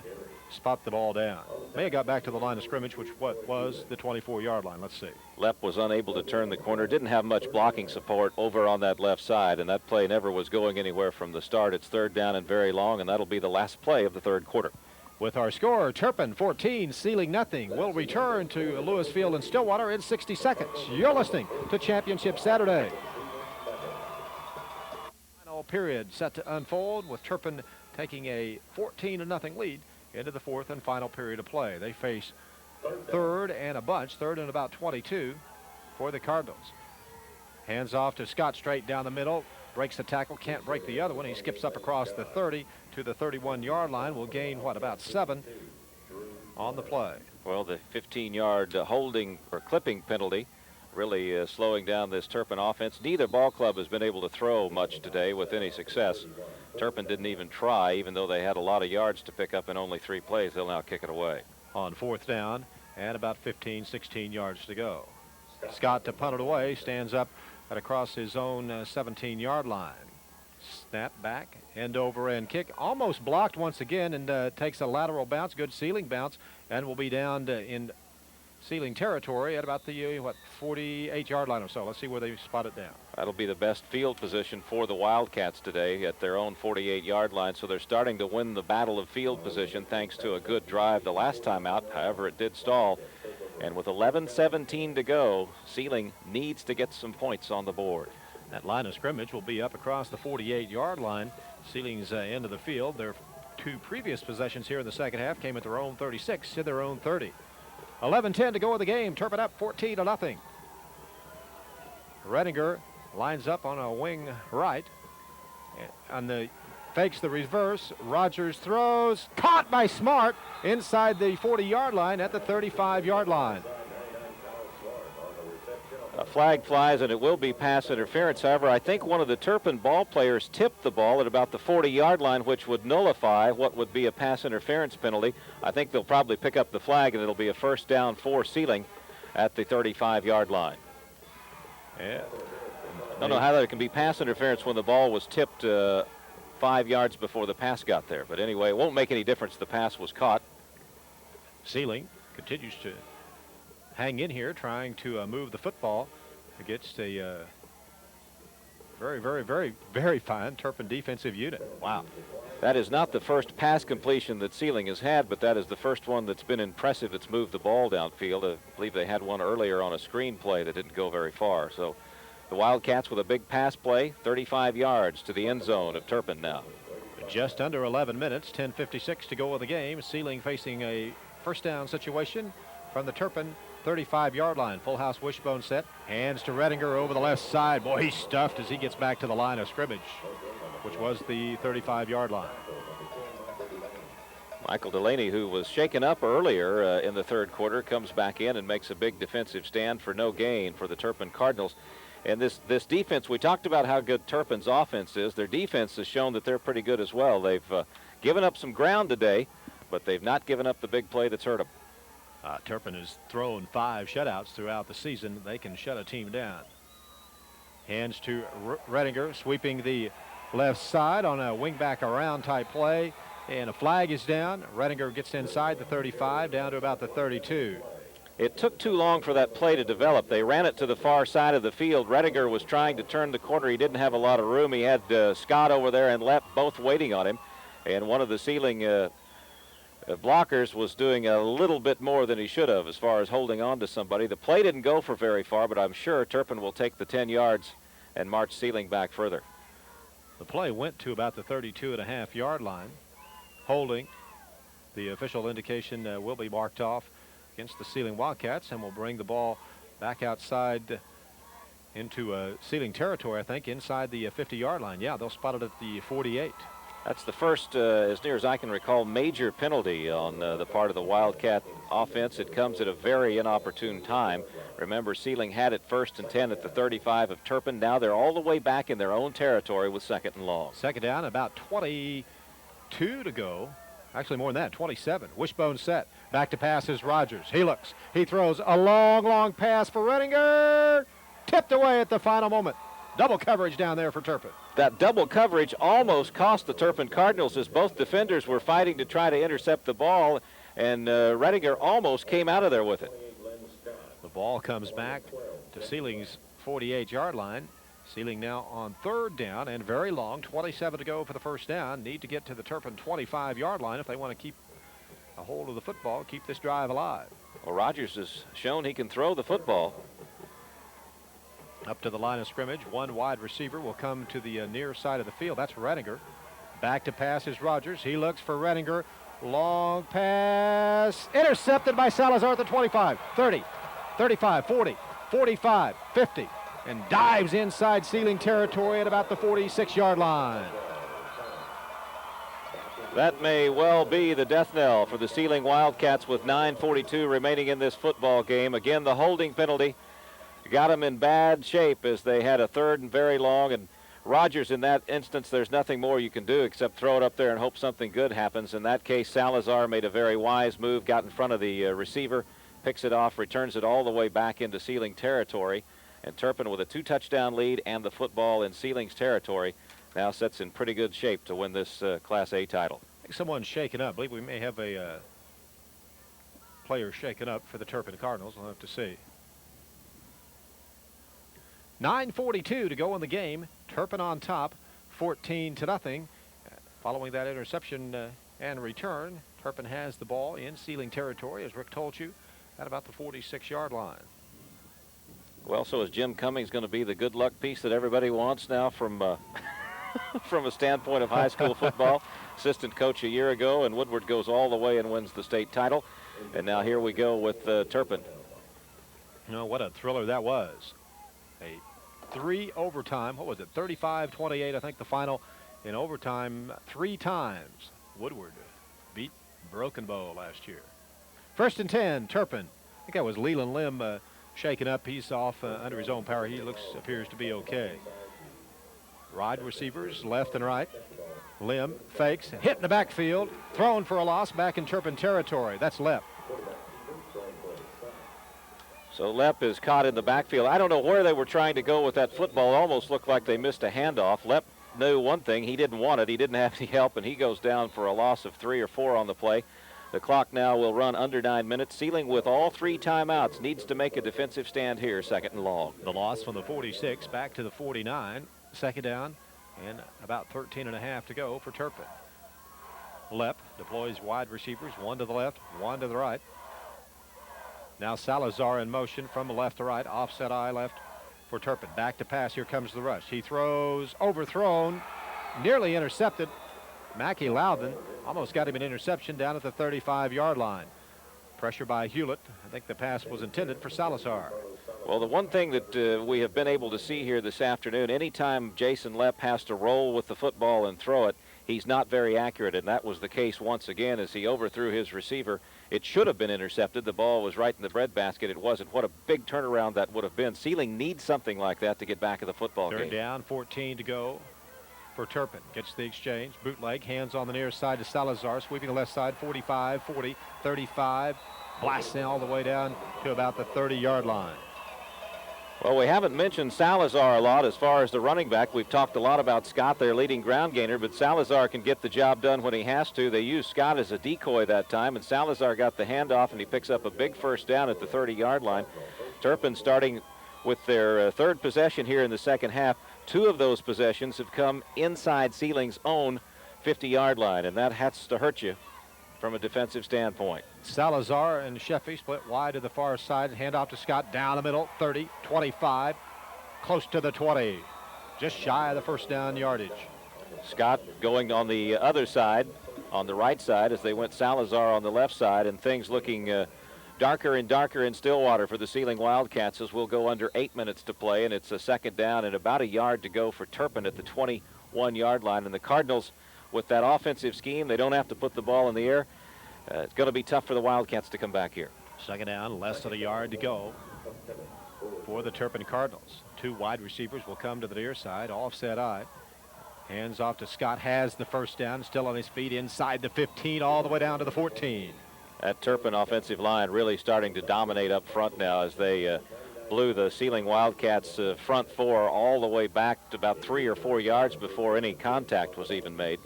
spot the ball down. May have got back to the line of scrimmage, which was the 24-yard line. Let's see. Lepp was unable to turn the corner. Didn't have much blocking support over on that left side, and that play never was going anywhere from the start. It's third down and very long, and that'll be the last play of the third quarter. With our score, Turpin 14, Seiling nothing. We'll return to Lewis Field in Stillwater in 60 seconds. You're listening to Championship Saturday. Final period set to unfold with Turpin taking a 14-0 lead into the fourth and final period of play. They face third and about 22 for the Cardinals. Hands off to Scott straight down the middle. Breaks the tackle, can't break the other one. He skips up across the 30 to the 31-yard line. Will gain, about 7 on the play. Well, the 15-yard holding or clipping penalty really slowing down this Turpin offense. Neither ball club has been able to throw much today with any success. Turpin didn't even try, even though they had a lot of yards to pick up in only 3 plays. They'll now kick it away. On fourth down and about 15, 16 yards to go. Scott to punt it away, stands up at across his own 17-yard line. Snap back, end over end kick, almost blocked once again, and takes a lateral bounce, good Seiling bounce, and will be down in Seiling territory at about the 48-yard line or so. Let's see where they spot it down. That'll be the best field position for the Wildcats today at their own 48-yard line, so they're starting to win the battle of field position thanks to a good drive the last time out. However, it did stall. And with 11:17 to go, Seiling needs to get some points on the board. That line of scrimmage will be up across the 48-yard line. Seiling's end of the field. Their 2 previous possessions here in the second half came at their own 36 to their own 30. 11:10 to go in the game. Turpin up 14-0. Redinger lines up on a wing right. On the fakes the reverse. Rogers throws. Caught by Smart inside the 40-yard line at the 35-yard line. A flag flies, and it will be pass interference. However, I think one of the Turpin ball players tipped the ball at about the 40-yard line, which would nullify what would be a pass interference penalty. I think they'll probably pick up the flag, and it'll be a first down for Seiling at the 35-yard line. Yeah. I don't know how that can be pass interference when the ball was tipped 5 yards before the pass got there. But anyway, it won't make any difference. The pass was caught. Seiling continues to hang in here, trying to move the football against a very fine Turpin defensive unit. Wow. That is not the first pass completion that Seiling has had, but that is the first one that's been impressive that's moved the ball downfield. I believe they had one earlier on a screen play that didn't go very far. So the Wildcats with a big pass play, 35 yards to the end zone of Turpin now. Just under 11 minutes, 10:56 to go in the game. Seiling facing a first down situation from the Turpin 35-yard line. Full house wishbone set. Hands to Redinger over the left side. Boy, he's stuffed as he gets back to the line of scrimmage, which was the 35-yard line. Michael Delaney, who was shaken up earlier in the third quarter, comes back in and makes a big defensive stand for no gain for the Turpin Cardinals. And this defense, we talked about how good Turpin's offense is. Their defense has shown that they're pretty good as well. They've given up some ground today, but they've not given up the big play that's hurt them. Turpin has thrown 5 shutouts throughout the season. They can shut a team down. Hands to Redinger, sweeping the left side on a wingback around type play, and a flag is down. Redinger gets inside the 35 down to about the 32. It took too long for that play to develop. They ran it to the far side of the field. Redinger was trying to turn the corner. He didn't have a lot of room. He had Scott over there and Lepp both waiting on him, and one of the Seiling blockers was doing a little bit more than he should have as far as holding on to somebody. The play didn't go for very far, but I'm sure Turpin will take the 10 yards and march Seiling back further. The play went to about the 32.5-yard line. Holding. The official indication will be marked off against the Seiling Wildcats, and will bring the ball back outside into Seiling territory, I think, inside the 50-yard line. Yeah, they'll spot it at the 48. That's the first, as near as I can recall, major penalty on the part of the Wildcat offense. It comes at a very inopportune time. Remember, Seiling had it 1st and 10 at the 35 of Turpin. Now they're all the way back in their own territory with 2nd and long. Second down, about 22 to go. Actually, more than that, 27. Wishbone set. Back to pass is Rogers. He looks. He throws a long pass for Redinger. tipped away at the final moment. Double coverage down there for Turpin. That double coverage almost cost the Turpin Cardinals as both defenders were fighting to try to intercept the ball, and Redinger almost came out of there with it. The ball comes back to Seiling's 48-yard line. Seiling now on 3rd down and very long, 27 to go for the first down. Need to get to the Turpin 25-yard line if they want to keep a hold of the football, keep this drive alive. Well, Rogers has shown he can throw the football. Up to the line of scrimmage, one wide receiver will come to the near side of the field. That's Redinger. Back to pass is Rogers. He looks for Redinger. Long pass. Intercepted by Salazar at the 25, 30, 35, 40, 45, 50. And dives inside Seiling territory at about the 46-yard line. That may well be the death knell for the Seiling Wildcats with 9:42 remaining in this football game. Again, the holding penalty got them in bad shape as they had a 3rd and very long. And Rogers, in that instance, there's nothing more you can do except throw it up there and hope something good happens. In that case, Salazar made a very wise move, got in front of the receiver, picks it off, returns it all the way back into Seiling territory. And Turpin, with a 2-touchdown lead and the football in Seiling's territory, now sets in pretty good shape to win this Class A title. I think someone's shaken up. I believe we may have a player shaken up for the Turpin Cardinals. We'll have to see. 9:42 to go in the game. Turpin on top, 14-0. Following that interception and return, Turpin has the ball in Seiling territory, as Rick told you, at about the 46-yard line. Well, so is Jim Cummings going to be the good luck piece that everybody wants now from from a standpoint of high school football? Assistant coach a year ago, and Woodward goes all the way and wins the state title. And now here we go with Turpin. You know, what a thriller that was. A 3 overtime, what was it, 35-28, I think the final in overtime 3 times. Woodward beat Broken Bow last year. 1st and 10, Turpin. I think that was Leland Lim shaken up. He's off under his own power. He appears to be okay. Wide receivers left and right. Lim fakes, hit in the backfield, thrown for a loss back in Turpin territory. That's Lepp. So Lepp is caught in the backfield. I don't know where they were trying to go with that football. It almost looked like they missed a handoff. Lepp knew one thing. He didn't want it. He didn't have any help, and he goes down for a loss of 3 or 4 on the play. The clock now will run under 9 minutes. Seiling with all 3 timeouts needs to make a defensive stand here, 2nd and long. The loss from the 46 back to the 49. 2nd down and about 13.5 to go for Turpin. Lepp deploys wide receivers, 1 to the left, 1 to the right. Now Salazar in motion from the left to right, offset eye left for Turpin. Back to pass, here comes the rush. He throws, overthrown, nearly intercepted. Mackie Loudon almost got him an interception down at the 35-yard line. Pressure by Hewlett. I think the pass was intended for Salazar. Well, the one thing that we have been able to see here this afternoon, anytime Jason Lepp has to roll with the football and throw it, he's not very accurate, and that was the case once again as he overthrew his receiver. It should have been intercepted. The ball was right in the breadbasket. It wasn't. What a big turnaround that would have been. Seiling needs something like that to get back in the football game. 3rd down, 14 to go for Turpin. Gets the exchange. Bootleg, hands on the near side to Salazar, sweeping the left side, 45, 40, 35. Blasting all the way down to about the 30-yard line. Well, we haven't mentioned Salazar a lot as far as the running back. We've talked a lot about Scott, their leading ground gainer, but Salazar can get the job done when he has to. They used Scott as a decoy that time, and Salazar got the handoff, and he picks up a big 1st down at the 30-yard line. Turpin starting with their 3rd possession here in the 2nd half. 2 of those possessions have come inside Seiling's own 50-yard line, and that has to hurt you from a defensive standpoint. Salazar and Sheffy split wide to the far side. Handoff to Scott down the middle, 30, 25, close to the 20. Just shy of the 1st down yardage. Scott going on the other side, on the right side, as they went Salazar on the left side, and things looking darker and darker in Stillwater for the Seiling Wildcats as we'll go under 8 minutes to play, and it's a 2nd down and about a yard to go for Turpin at the 21-yard line. And the Cardinals, with that offensive scheme, they don't have to put the ball in the air. It's going to be tough for the Wildcats to come back here. 2nd down, less than a yard to go for the Turpin Cardinals. 2 wide receivers will come to the near side, offset eye. Hands off to Scott, has the 1st down, still on his feet inside the 15, all the way down to the 14. That Turpin offensive line really starting to dominate up front now as they blew the Seiling Wildcats front four all the way back to about 3 or 4 yards before any contact was even made.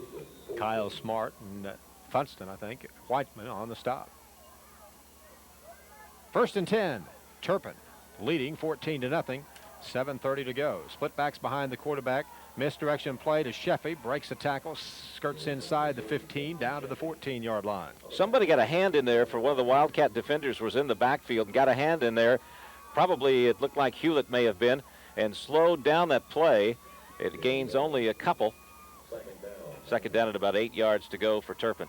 Kyle Smart and Funston, I think, Whiteman on the stop. 1st and 10. Turpin leading 14-0. 7:30 to go. Split backs behind the quarterback. Misdirection play to Sheffy. Breaks the tackle. Skirts inside the 15 down to the 14-yard line. Somebody got a hand in there for one of the Wildcat defenders was in the backfield and got a hand in there. Probably it looked like Hewlett may have been, and slowed down that play. It gains only a couple. Second down at about 8 yards to go for Turpin.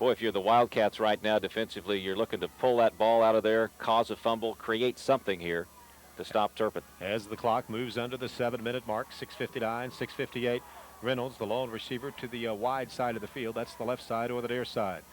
Boy, if you're the Wildcats right now defensively, you're looking to pull that ball out of there, cause a fumble, create something here to stop Turpin. As the clock moves under the 7-minute mark, 6:59, 6:58. Reynolds, the lone receiver, to the wide side of the field. That's the left side or the near side.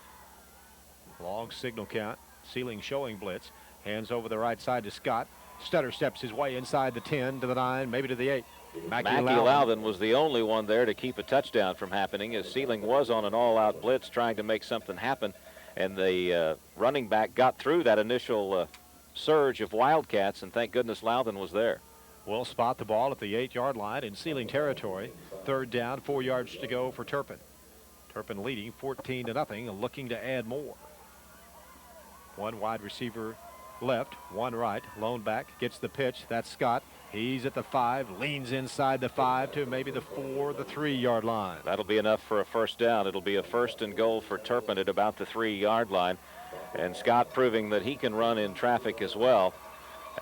Long signal count. Seiling showing blitz. Hands over the right side to Scott. Stutter steps his way inside the 10 to the 9, maybe to the 8. Mackie Loudon was the only one there to keep a touchdown from happening, as Seiling was on an all-out blitz trying to make something happen, and the running back got through that initial surge of Wildcats, and thank goodness Loudon was there. Will spot the ball at the 8-yard line in Seiling territory. 3rd down, 4 yards to go for Turpin. Turpin leading 14-0, looking to add more. One wide receiver left, one right. Lone back gets the pitch. That's Scott. He's at the 5, leans inside the 5 to maybe the 4, the 3-yard line. That'll be enough for a first down. It'll be a 1st and goal for Turpin at about the 3-yard line. And Scott proving that he can run in traffic as well,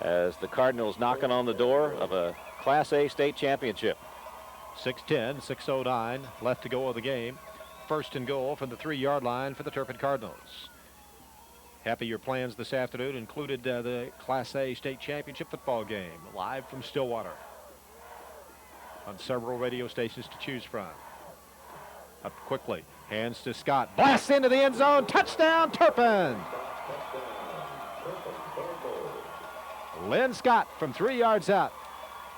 as the Cardinals knocking on the door of a Class A state championship. 6:10, 6:09 left to go of the game. 1st and goal from the 3-yard line for the Turpin Cardinals. Happy your plans this afternoon included the Class A state championship football game, live from Stillwater on several radio stations to choose from. Up quickly, hands to Scott, blasts into the end zone, touchdown Turpin! Lynn Scott from 3 yards out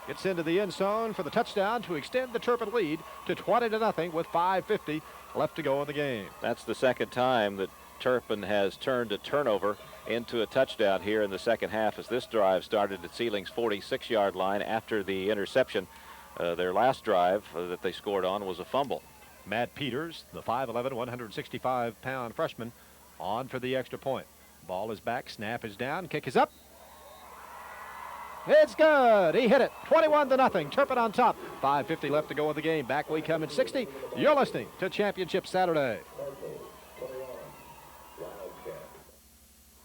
gets into the end zone for the touchdown to extend the Turpin lead to 20-0 with 5:50 left to go in the game. That's the second time that Turpin has turned a turnover into a touchdown here in the second half, as this drive started at Seiling's 46-yard line after the interception. Their last drive that they scored on was a fumble. Matt Peters, the 5'11", 165-pound freshman, on for the extra point. Ball is back, snap is down, kick is up. It's good. He hit it. 21-0. Turpin on top. 5:50 left to go in the game. Back we come at 60. You're listening to Championship Saturday.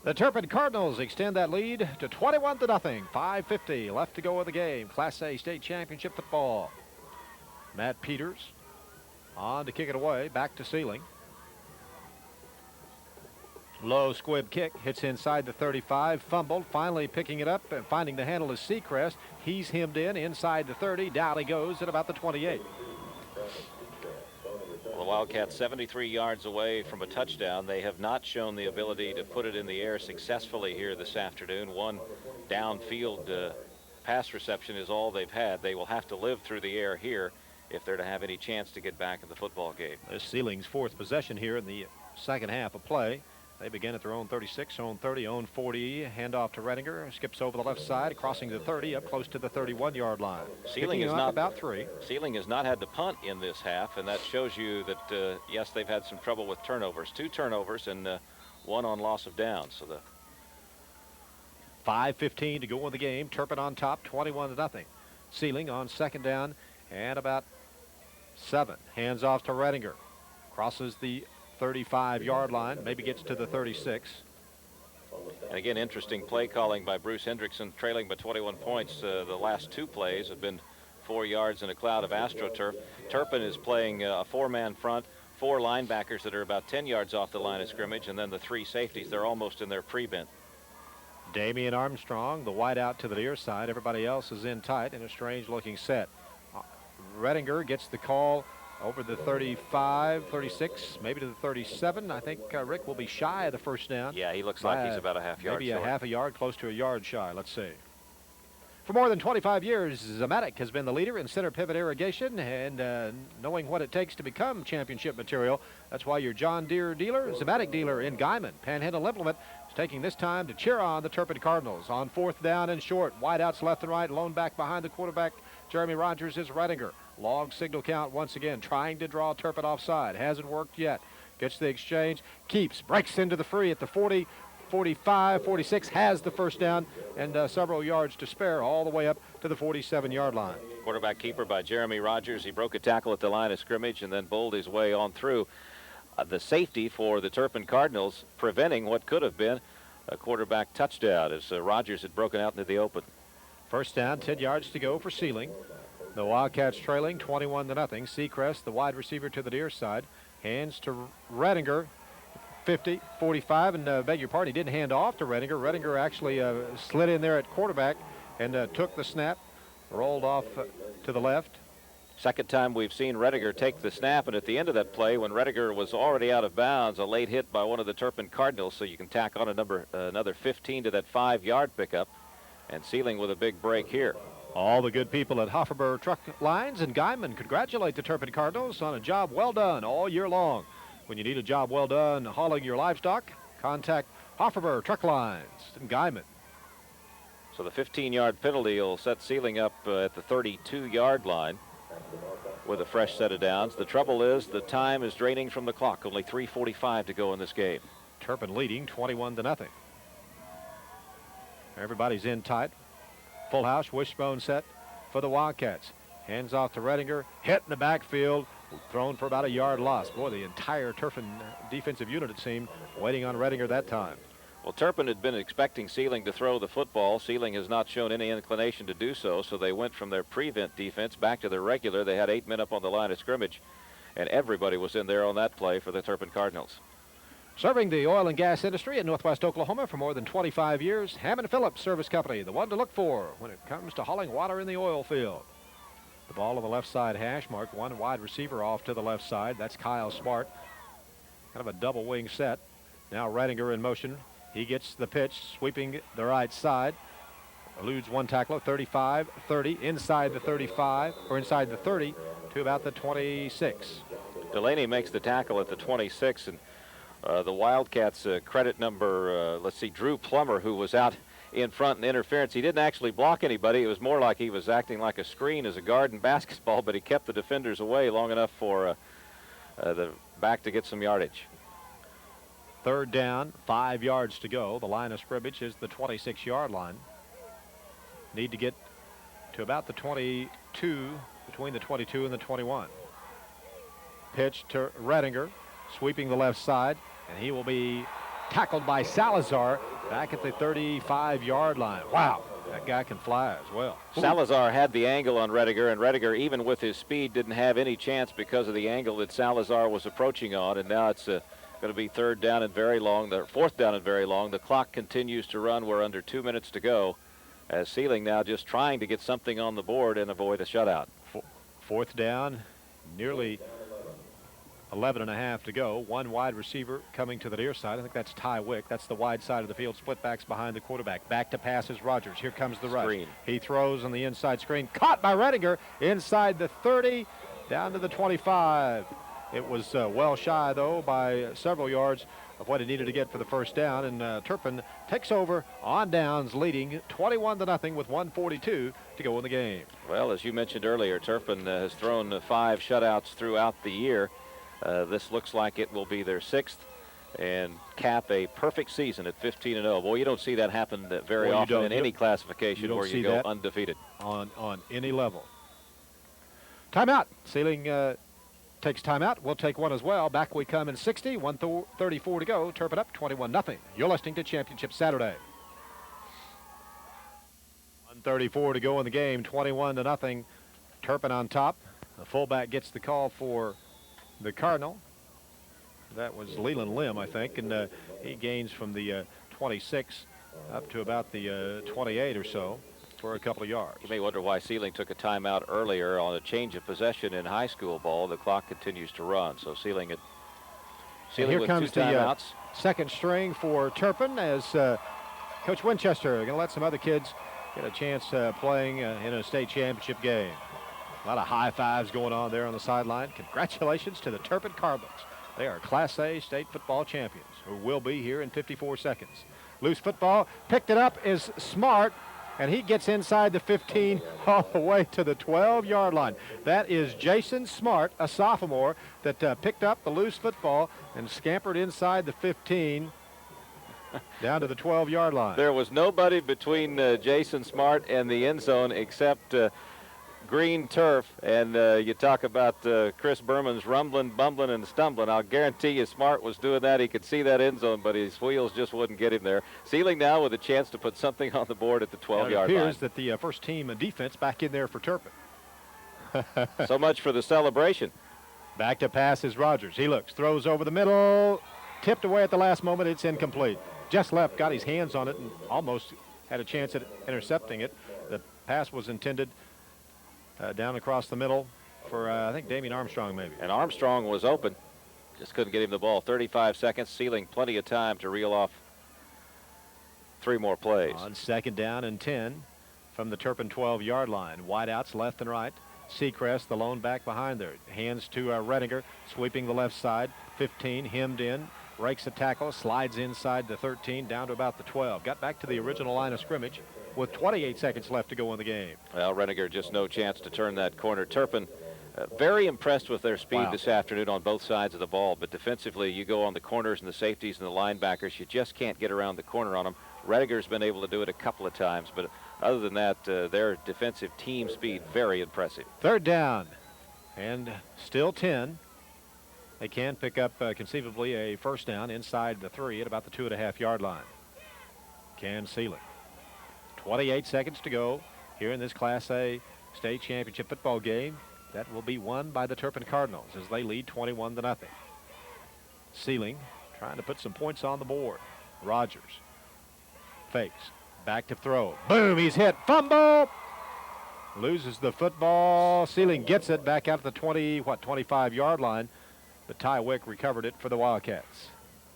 The Turpin Cardinals extend that lead to 21-0. 5:50 left to go in the game. Class A state championship football. Matt Peters on to kick it away. Back to Seiling. Low squib kick, hits inside the 35, fumbled, finally picking it up and finding the handle is Seacrest. He's hemmed in inside the 30, down he goes at about the 28. Well, the Wildcats 73 yards away from a touchdown. They have not shown the ability to put it in the air successfully here this afternoon. One downfield pass reception is all they've had. They will have to live through the air here if they're to have any chance to get back in the football game. This Seiling's 4th possession here in the second half of play. They begin at their own 36, own 30, own 40. Handoff to Redinger. Skips over the left side, crossing the 30, up close to the 31-yard line. Seiling is not about 3. Seiling has not had to punt in this half, and that shows you that, yes, they've had some trouble with turnovers. 2 turnovers and 1 on loss of down. So the 5:15 to go in the game. Turpin on top, 21-0. Seiling on second down and about 7. Hands off to Redinger. Crosses the 35-yard line, maybe gets to the 36. And again, interesting play calling by Bruce Hendrickson, trailing by 21 points. The last 2 plays have been 4 yards in a cloud of AstroTurf. Turpin is playing a 4-man front, 4 linebackers that are about 10 yards off the line of scrimmage, and then the 3 safeties. They're almost in their pre-bent. Damian Armstrong, the wide out to the near side. Everybody else is in tight in a strange-looking set. Redinger gets the call over the 35, 36, maybe to the 37. I think Rick will be shy of the first down. Yeah, he looks like he's about a half yard maybe short. A half a yard, close to a yard shy. Let's see. For more than 25 years, Zamatic has been the leader in center pivot irrigation and knowing what it takes to become championship material. That's why your John Deere dealer, Zamatic dealer in Guyman, Panhandle Implement, is taking this time to cheer on the Turpin Cardinals. On 4th down and short, wideouts left and right, lone back behind the quarterback, Jeremy Rogers is Redinger. Long signal count once again, trying to draw Turpin offside. Hasn't worked yet. Gets the exchange, keeps, breaks into the free at the 40, 45, 46, has the first down, and several yards to spare all the way up to the 47-yard line. Quarterback keeper by Jeremy Rogers. He broke a tackle at the line of scrimmage and then bowled his way on through. The safety for the Turpin Cardinals, preventing what could have been a quarterback touchdown as Rogers had broken out into the open. First down, 10 yards to go for Seiling. The Wildcats trailing 21-0. Seacrest, the wide receiver to the Deer side, hands to Redinger. 50, 45, and beg your pardon, he didn't hand off to Redinger. Redinger actually slid in there at quarterback and took the snap, rolled off to the left. Second time we've seen Redinger take the snap, and at the end of that play, when Redinger was already out of bounds, a late hit by one of the Turpin Cardinals, so you can tack on another 15 to that 5-yard pickup, and Seiling with a big break here. All the good people at Hofferber Truck Lines in Guyman congratulate the Turpin Cardinals on a job well done all year long. When you need a job well done hauling your livestock, contact Hofferber Truck Lines in Guyman. So the 15-yard penalty will set Seiling up at the 32-yard line with a fresh set of downs. The trouble is the time is draining from the clock. Only 3:45 to go in this game. Turpin leading 21-0. Everybody's in tight. Full house, wishbone set for the Wildcats. Hands off to Redinger, hit in the backfield, thrown for about a yard loss. Boy, the entire Turpin defensive unit, it seemed, waiting on Redinger that time. Well, Turpin had been expecting Seiling to throw the football. Seiling has not shown any inclination to do so, so they went from their prevent defense back to their regular. They had 8 men up on the line of scrimmage, and everybody was in there on that play for the Turpin Cardinals. Serving the oil and gas industry in northwest Oklahoma for more than 25 years, Hammond Phillips Service Company, the one to look for when it comes to hauling water in the oil field. The ball on the left side hash mark, one wide receiver off to the left side. That's Kyle Smart. Kind of a double wing set. Now Redinger in motion. He gets the pitch, sweeping the right side. Eludes one tackler, 35, 30, inside the 35, or inside the 30 to about the 26. Delaney makes the tackle at the 26, and the Wildcats credit number, let's see, Drew Plummer, who was out in front in interference. He didn't actually block anybody. It was more like he was acting like a screen as a guard in basketball, but he kept the defenders away long enough for the back to get some yardage. Third down, 5 yards to go. The line of scrimmage is the 26-yard line. Need to get to about the 22, between the 22 and the 21. Pitch to Redinger, sweeping the left side, and he will be tackled by Salazar back at the 35-yard line. Wow, that guy can fly as well. Salazar had the angle on Redinger, and Redinger, even with his speed, didn't have any chance because of the angle that Salazar was approaching on, and now it's going to be third down and very long, the fourth down and very long. The clock continues to run. We're under 2 minutes to go, as Seiling now just trying to get something on the board and avoid a shutout. Fourth down, nearly 11 and a half to go. One wide receiver coming to the near side. I think that's Ty Wick. That's the wide side of the field. Split backs behind the quarterback. Back to pass is Rogers. Here comes the rush. Screen. He throws on the inside screen. Caught by Redinger inside the 30, down to the 25. It was well shy, though, by several yards of what he needed to get for the first down. And Turpin takes over on downs, leading 21-0 with 1:42 to go in the game. Well, as you mentioned earlier, Turpin has thrown 5 shutouts throughout the year. This looks like it will be their 6th and cap a perfect season at 15-0. Boy, you don't see that happen very often in any classification where you go undefeated. On any level. Timeout. Seiling takes timeout. We'll take one as well. Back we come in 60, 1:34 to go. Turpin up 21-0. You're listening to Championship Saturday. 1:34 to go in the game, 21-0. Turpin on top. The fullback gets the call for the Cardinal. That was Leland Lim, I think, and he gains from the 26 up to about the 28 or so for a couple of yards. You may wonder why Seiling took a timeout earlier on a change of possession in high school ball. The clock continues to run, so Seiling with here comes 2 timeouts. The second string for Turpin as Coach Winchester going to let some other kids get a chance playing in a state championship game. A lot of high fives going on there on the sideline. Congratulations to the Turpin Cardinals. They are Class A state football champions, who will be here in 54 seconds. Loose football, picked it up is Smart, and he gets inside the 15 all the way to the 12-yard line. That is Jason Smart, a sophomore, that picked up the loose football and scampered inside the 15 down to the 12-yard line. There was nobody between Jason Smart and the end zone except green turf, and you talk about Chris Berman's rumbling, bumbling, and stumbling. I'll guarantee you Smart was doing that. He could see that end zone, but his wheels just wouldn't get him there. Seiling now with a chance to put something on the board at the 12-yard line. It appears that the first team defense back in there for Turpin. So much for the celebration. Back to pass is Rogers. He looks, throws over the middle, tipped away at the last moment. It's incomplete. Just left, got his hands on it, and almost had a chance at intercepting it. The pass was intended down across the middle for, I think, Damian Armstrong maybe. And Armstrong was open. Just couldn't get him the ball. 35 seconds, Seiling plenty of time to reel off 3 more plays. On 2nd down and 10 from the Turpin 12-yard line. Wideouts left and right. Seacrest, the lone back behind there. Hands to Redinger, sweeping the left side. 15, hemmed in. Breaks a tackle, slides inside the 13, down to about the 12. Got back to the original line of scrimmage with 28 seconds left to go in the game. Well, Redinger just no chance to turn that corner. Turpin very impressed with their speed this afternoon on both sides of the ball, but defensively you go on the corners and the safeties and the linebackers, you just can't get around the corner on them. Rediger's been able to do it a couple of times, but other than that, their defensive team speed, very impressive. 3rd down and still 10. They can pick up conceivably a first down inside the 3 at about the 2.5-yard line. Can Seiling. 28 seconds to go here in this Class A state championship football game. That will be won by the Turpin Cardinals as they lead 21-0. Seiling trying to put some points on the board. Rogers fakes, back to throw. Boom, he's hit. Fumble! Loses the football. Seiling gets it back out to the 25-yard line. But Ty Wick recovered it for the Wildcats.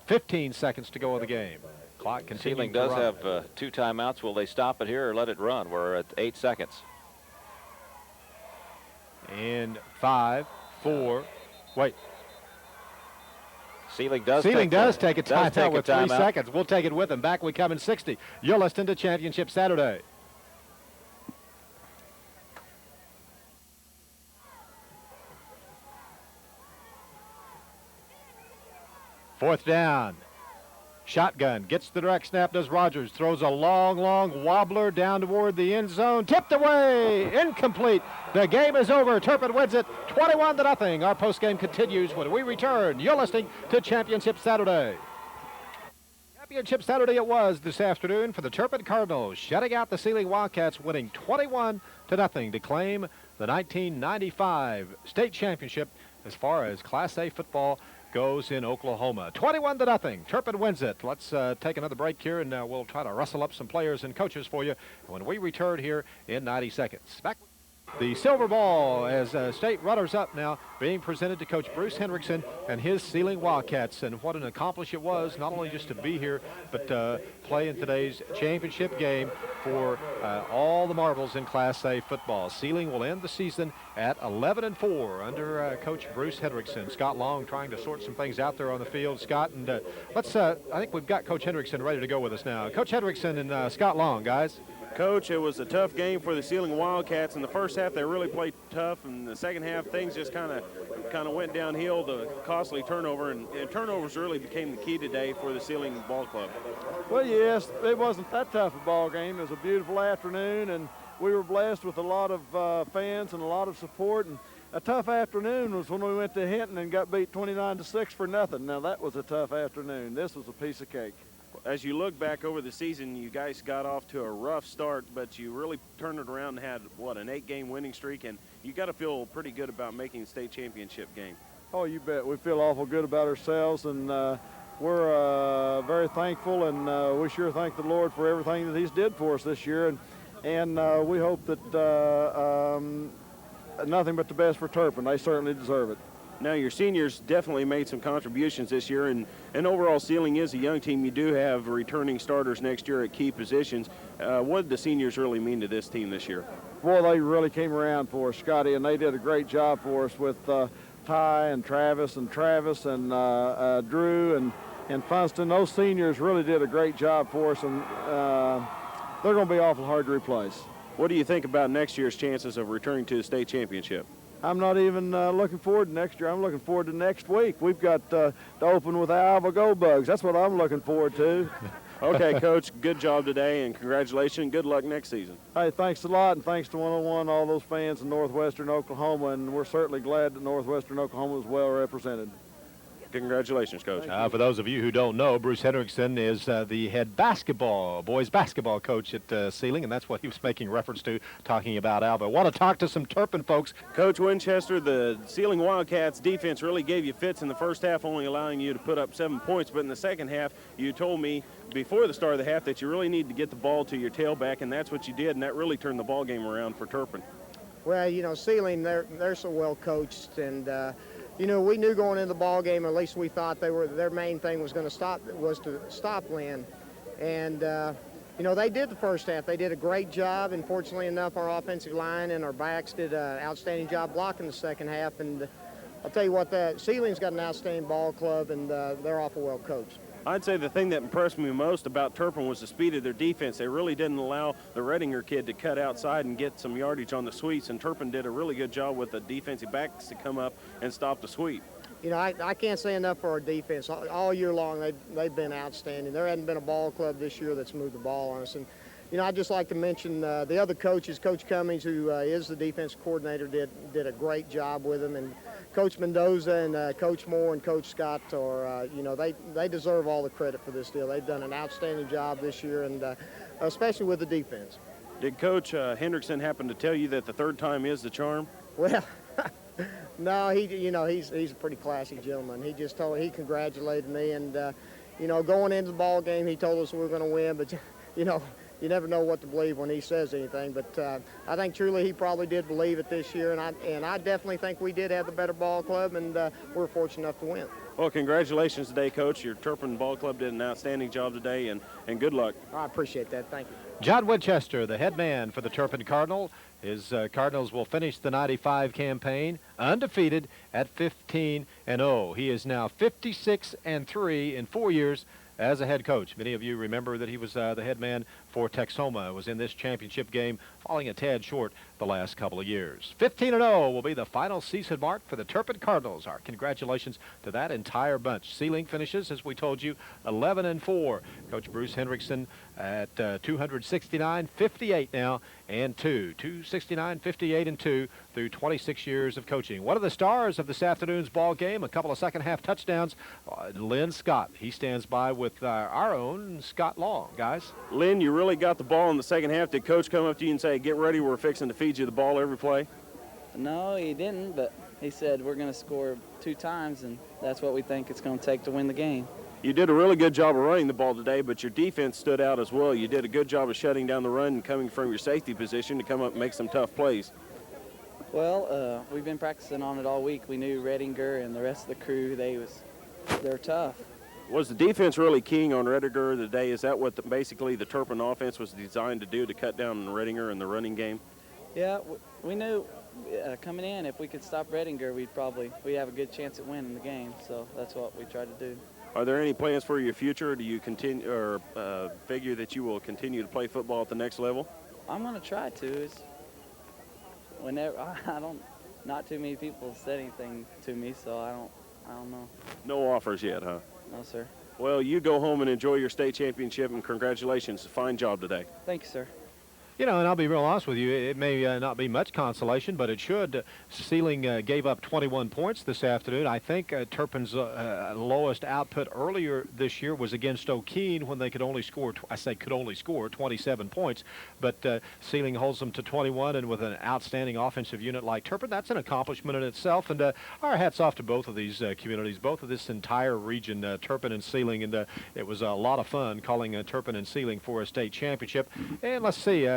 15 seconds to go in the game. Clock continuing. Seiling does have 2 timeouts. Will they stop it here or let it run? We're at 8 seconds. And 5, 4, wait. Seiling does take a timeout with 3 seconds. We'll take it with him. Back we come in 60. You're listening to Championship Saturday. Fourth down. Shotgun gets the direct snap, does Rogers. Throws a long wobbler down toward the end zone. Tipped away. Incomplete. The game is over. Turpin wins it 21-0. Our postgame continues when we return. You're listening to Championship Saturday. Championship Saturday it was this afternoon for the Turpin Cardinals, shutting out the Seiling Wildcats, winning 21-0 to claim the 1995 state championship as far as Class A football goes in Oklahoma. 21-0. Turpin wins it. Let's take another break here, and we'll try to rustle up some players and coaches for you when we return here in 90 seconds. Back. The silver ball as state runners-up now being presented to Coach Bruce Hendrickson and his Seiling Wildcats. And what an accomplishment it was, not only just to be here, but play in today's championship game for all the marbles in Class A football. Seiling will end the season at 11-4 under Coach Bruce Hendrickson. Scott Long trying to sort some things out there on the field. Scott, and I think we've got Coach Hendrickson ready to go with us now. Coach Hendrickson and Scott Long, guys. Coach, it was a tough game for the Seiling Wildcats. In the first half, they really played tough. In the second half, things just kind of went downhill to costly turnover, and turnovers really became the key today for the Seiling Ball Club. Well, yes, it wasn't that tough a ball game. It was a beautiful afternoon, and we were blessed with a lot of fans and a lot of support. And a tough afternoon was when we went to Hinton and got beat 29-6 for nothing. Now, that was a tough afternoon. This was a piece of cake. As you look back over the season, you guys got off to a rough start, but you really turned it around and had, an 8-game winning streak, and you got to feel pretty good about making the state championship game. Oh, you bet. We feel awful good about ourselves, and we're very thankful, and we sure thank the Lord for everything that he's did for us this year, and we hope that nothing but the best for Turpin. They certainly deserve it. Now, your seniors definitely made some contributions this year, and overall Seiling is a young team. You do have returning starters next year at key positions. What did the seniors really mean to this team this year? Boy, they really came around for us, Scotty, and they did a great job for us with Ty and Travis and Drew and Funston. Those seniors really did a great job for us, and they're going to be awful hard to replace. What do you think about next year's chances of returning to the state championship? I'm not even looking forward to next year. I'm looking forward to next week. We've got to open with the Alva Go Bugs. That's what I'm looking forward to. Okay, Coach, good job today, and congratulations. Good luck next season. Hey, thanks a lot, and thanks to 101, all those fans in northwestern Oklahoma, and we're certainly glad that northwestern Oklahoma is well represented. Congratulations, Coach. For those of you who don't know, Bruce Hendrickson is the head boys basketball coach at Seiling, and that's what he was making reference to, talking about Alva. I want to talk to some Turpin folks. Coach Winchester, the Seiling Wildcats defense really gave you fits in the first half, only allowing you to put up 7 points, but in the second half, you told me before the start of the half that you really need to get the ball to your tailback, and that's what you did, and that really turned the ball game around for Turpin. Well, you know, Seiling, they're so well coached, and you know, we knew going into the ball game, or at least we thought their main thing was to stop Lynn. And you know, they did the first half. They did a great job, and fortunately enough, our offensive line and our backs did an outstanding job blocking the second half. And I'll tell you what, Seiling's got an outstanding ball club, and they're awful well coached. I'd say the thing that impressed me most about Turpin was the speed of their defense. They really didn't allow the Redinger kid to cut outside and get some yardage on the sweeps, and Turpin did a really good job with the defensive backs to come up and stop the sweep. You know, I can't say enough for our defense. All year long, they've been outstanding. There hasn't been a ball club this year that's moved the ball on us. And, you know, I'd just like to mention the other coaches. Coach Cummings, who is the defense coordinator, did a great job with them. And Coach Mendoza and Coach Moore and Coach Scott you know, they deserve all the credit for this deal. They've done an outstanding job this year, and especially with the defense. Did Coach Hendrickson happen to tell you that the third time is the charm? Well, no, you know, he's a pretty classy gentleman. He congratulated me, and you know, going into the ball game, he told us we were going to win, but you know, you never know what to believe when he says anything. But I think truly he probably did believe it this year, and I definitely think we did have the better ball club, and we're fortunate enough to win. Well, congratulations today, Coach. Your Turpin Ball Club did an outstanding job today, and good luck. I appreciate that. Thank you. John Winchester, the head man for the Turpin Cardinal. His Cardinals will finish the 95 campaign undefeated at 15-0. He is now 56-3 in 4 years as a head coach. Many of you remember that he was the head man for Texoma, was in this championship game, falling a tad short the last couple of years. 15-0 will be the final season mark for the Turpin Cardinals. Our congratulations to that entire bunch. Seiling finishes, as we told you, 11-4. Coach Bruce Hendrickson at 269-58 now, and 269-58-2 through 26 years of coaching. One of the stars of this afternoon's ball game, a couple of second-half touchdowns, Lynn Scott. He stands by with our own Scott Long, guys. Lynn, you really got the ball in the second half. Did Coach come up to you and say, get ready, we're fixing to feed you the ball every play? No, he didn't, but he said we're going to score 2 times, and that's what we think it's going to take to win the game. You did a really good job of running the ball today, but your defense stood out as well. You did a good job of shutting down the run and coming from your safety position to come up and make some tough plays. Well, we've been practicing on it all week. We knew Redinger and the rest of the crew, they're tough. Was the defense really keying on Redinger today? Is that what basically the Turpin offense was designed to do, to cut down on Redinger in the running game? Yeah, we knew coming in, if we could stop Redinger, we'd have a good chance at winning the game. So that's what we tried to do. Are there any plans for your future? Do you continue or figure that you will continue to play football at the next level? I'm going to try to. Not too many people said anything to me, so I don't know. No offers yet, huh? No, sir. Well, you go home and enjoy your state championship, and congratulations. Fine job today. Thank you, sir. You know, and I'll be real honest with you, it may not be much consolation, but it should. Seiling gave up 21 points this afternoon. I think Turpin's lowest output earlier this year was against O'Keene when they could only score, 27 points. But Seiling holds them to 21, and with an outstanding offensive unit like Turpin, that's an accomplishment in itself. And our hats off to both of these communities, both of this entire region, Turpin and Seiling. And it was a lot of fun calling Turpin and Seiling for a state championship. And let's see,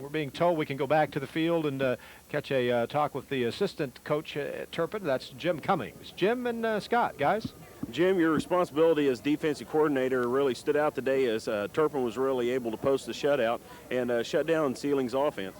we're being told we can go back to the field and catch a talk with the assistant coach at Turpin. That's Jim Cummings. Jim and Scott, guys. Jim, your responsibility as defensive coordinator really stood out today as Turpin was really able to post the shutout and shut down Seiling's offense.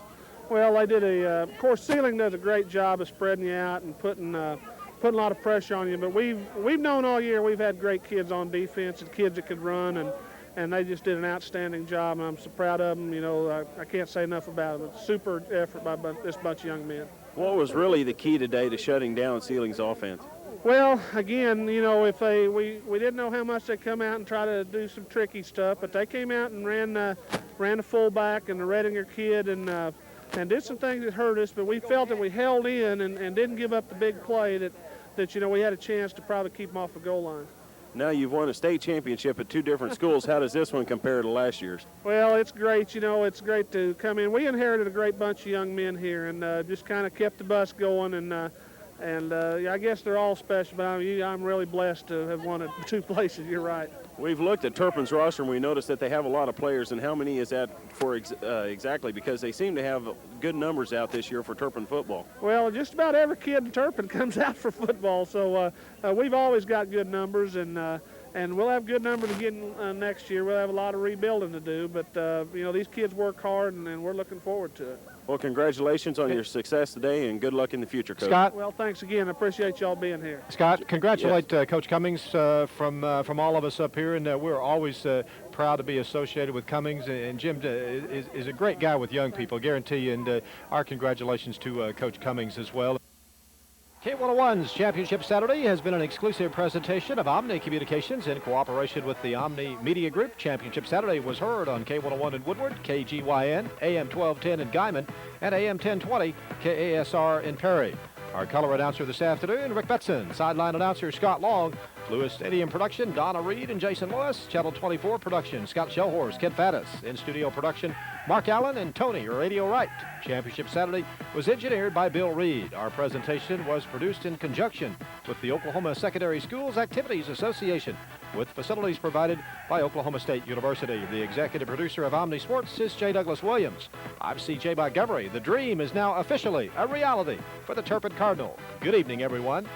Well, they did of course, Seiling does a great job of spreading you out and putting a lot of pressure on you. But we've known all year we've had great kids on defense and kids that could run, and they just did an outstanding job, and I'm so proud of them. You know, I can't say enough about it. It's a super effort by this bunch of young men. What was really the key today to shutting down Seiling's offense? Well, again, you know, if we didn't know how much they'd come out and try to do some tricky stuff, but they came out and ran the fullback and the Redinger kid and did some things that hurt us, but we felt that we held in and didn't give up the big play that you know, we had a chance to probably keep them off the goal line. Now you've won a state championship at 2 different schools. How does this one compare to last year's? Well, it's great. You know, it's great to come in. We inherited a great bunch of young men here and just kind of kept the bus going and I guess they're all special, but I'm really blessed to have won at 2 places. You're right. We've looked at Turpin's roster and we noticed that they have a lot of players. And how many is that for exactly? Because they seem to have good numbers out this year for Turpin football. Well, just about every kid in Turpin comes out for football, so we've always got good numbers, and we'll have good numbers again next year. We'll have a lot of rebuilding to do, but you know, these kids work hard, and we're looking forward to it. Well, congratulations on your success today, and good luck in the future, Coach. Scott. Well, thanks again. I appreciate y'all being here. Scott, congratulate Coach Cummings from all of us up here, and we're always proud to be associated with Cummings. And Jim is a great guy with young people, guarantee you, and our congratulations to Coach Cummings as well. K101's Championship Saturday has been an exclusive presentation of Omni Communications in cooperation with the Omni Media Group. Championship Saturday was heard on K101 in Woodward, KGYN, AM 1210 in Guyman, and AM 1020 KASR in Perry. Our color announcer this afternoon, Rick Betson. Sideline announcer, Scott Long. Lewis Stadium production, Donna Reed and Jason Lewis. Channel 24 production, Scott Shellhorse, Kent Faddis. In-studio production, Mark Allen and Tony Radio Wright. Championship Saturday was engineered by Bill Reed. Our presentation was produced in conjunction with the Oklahoma Secondary Schools Activities Association, with facilities provided by Oklahoma State University. The executive producer of Omni Sports is J. Douglas Williams. I'm C.J. Montgomery. The dream is now officially a reality for the Turpin Cardinal. Good evening, everyone.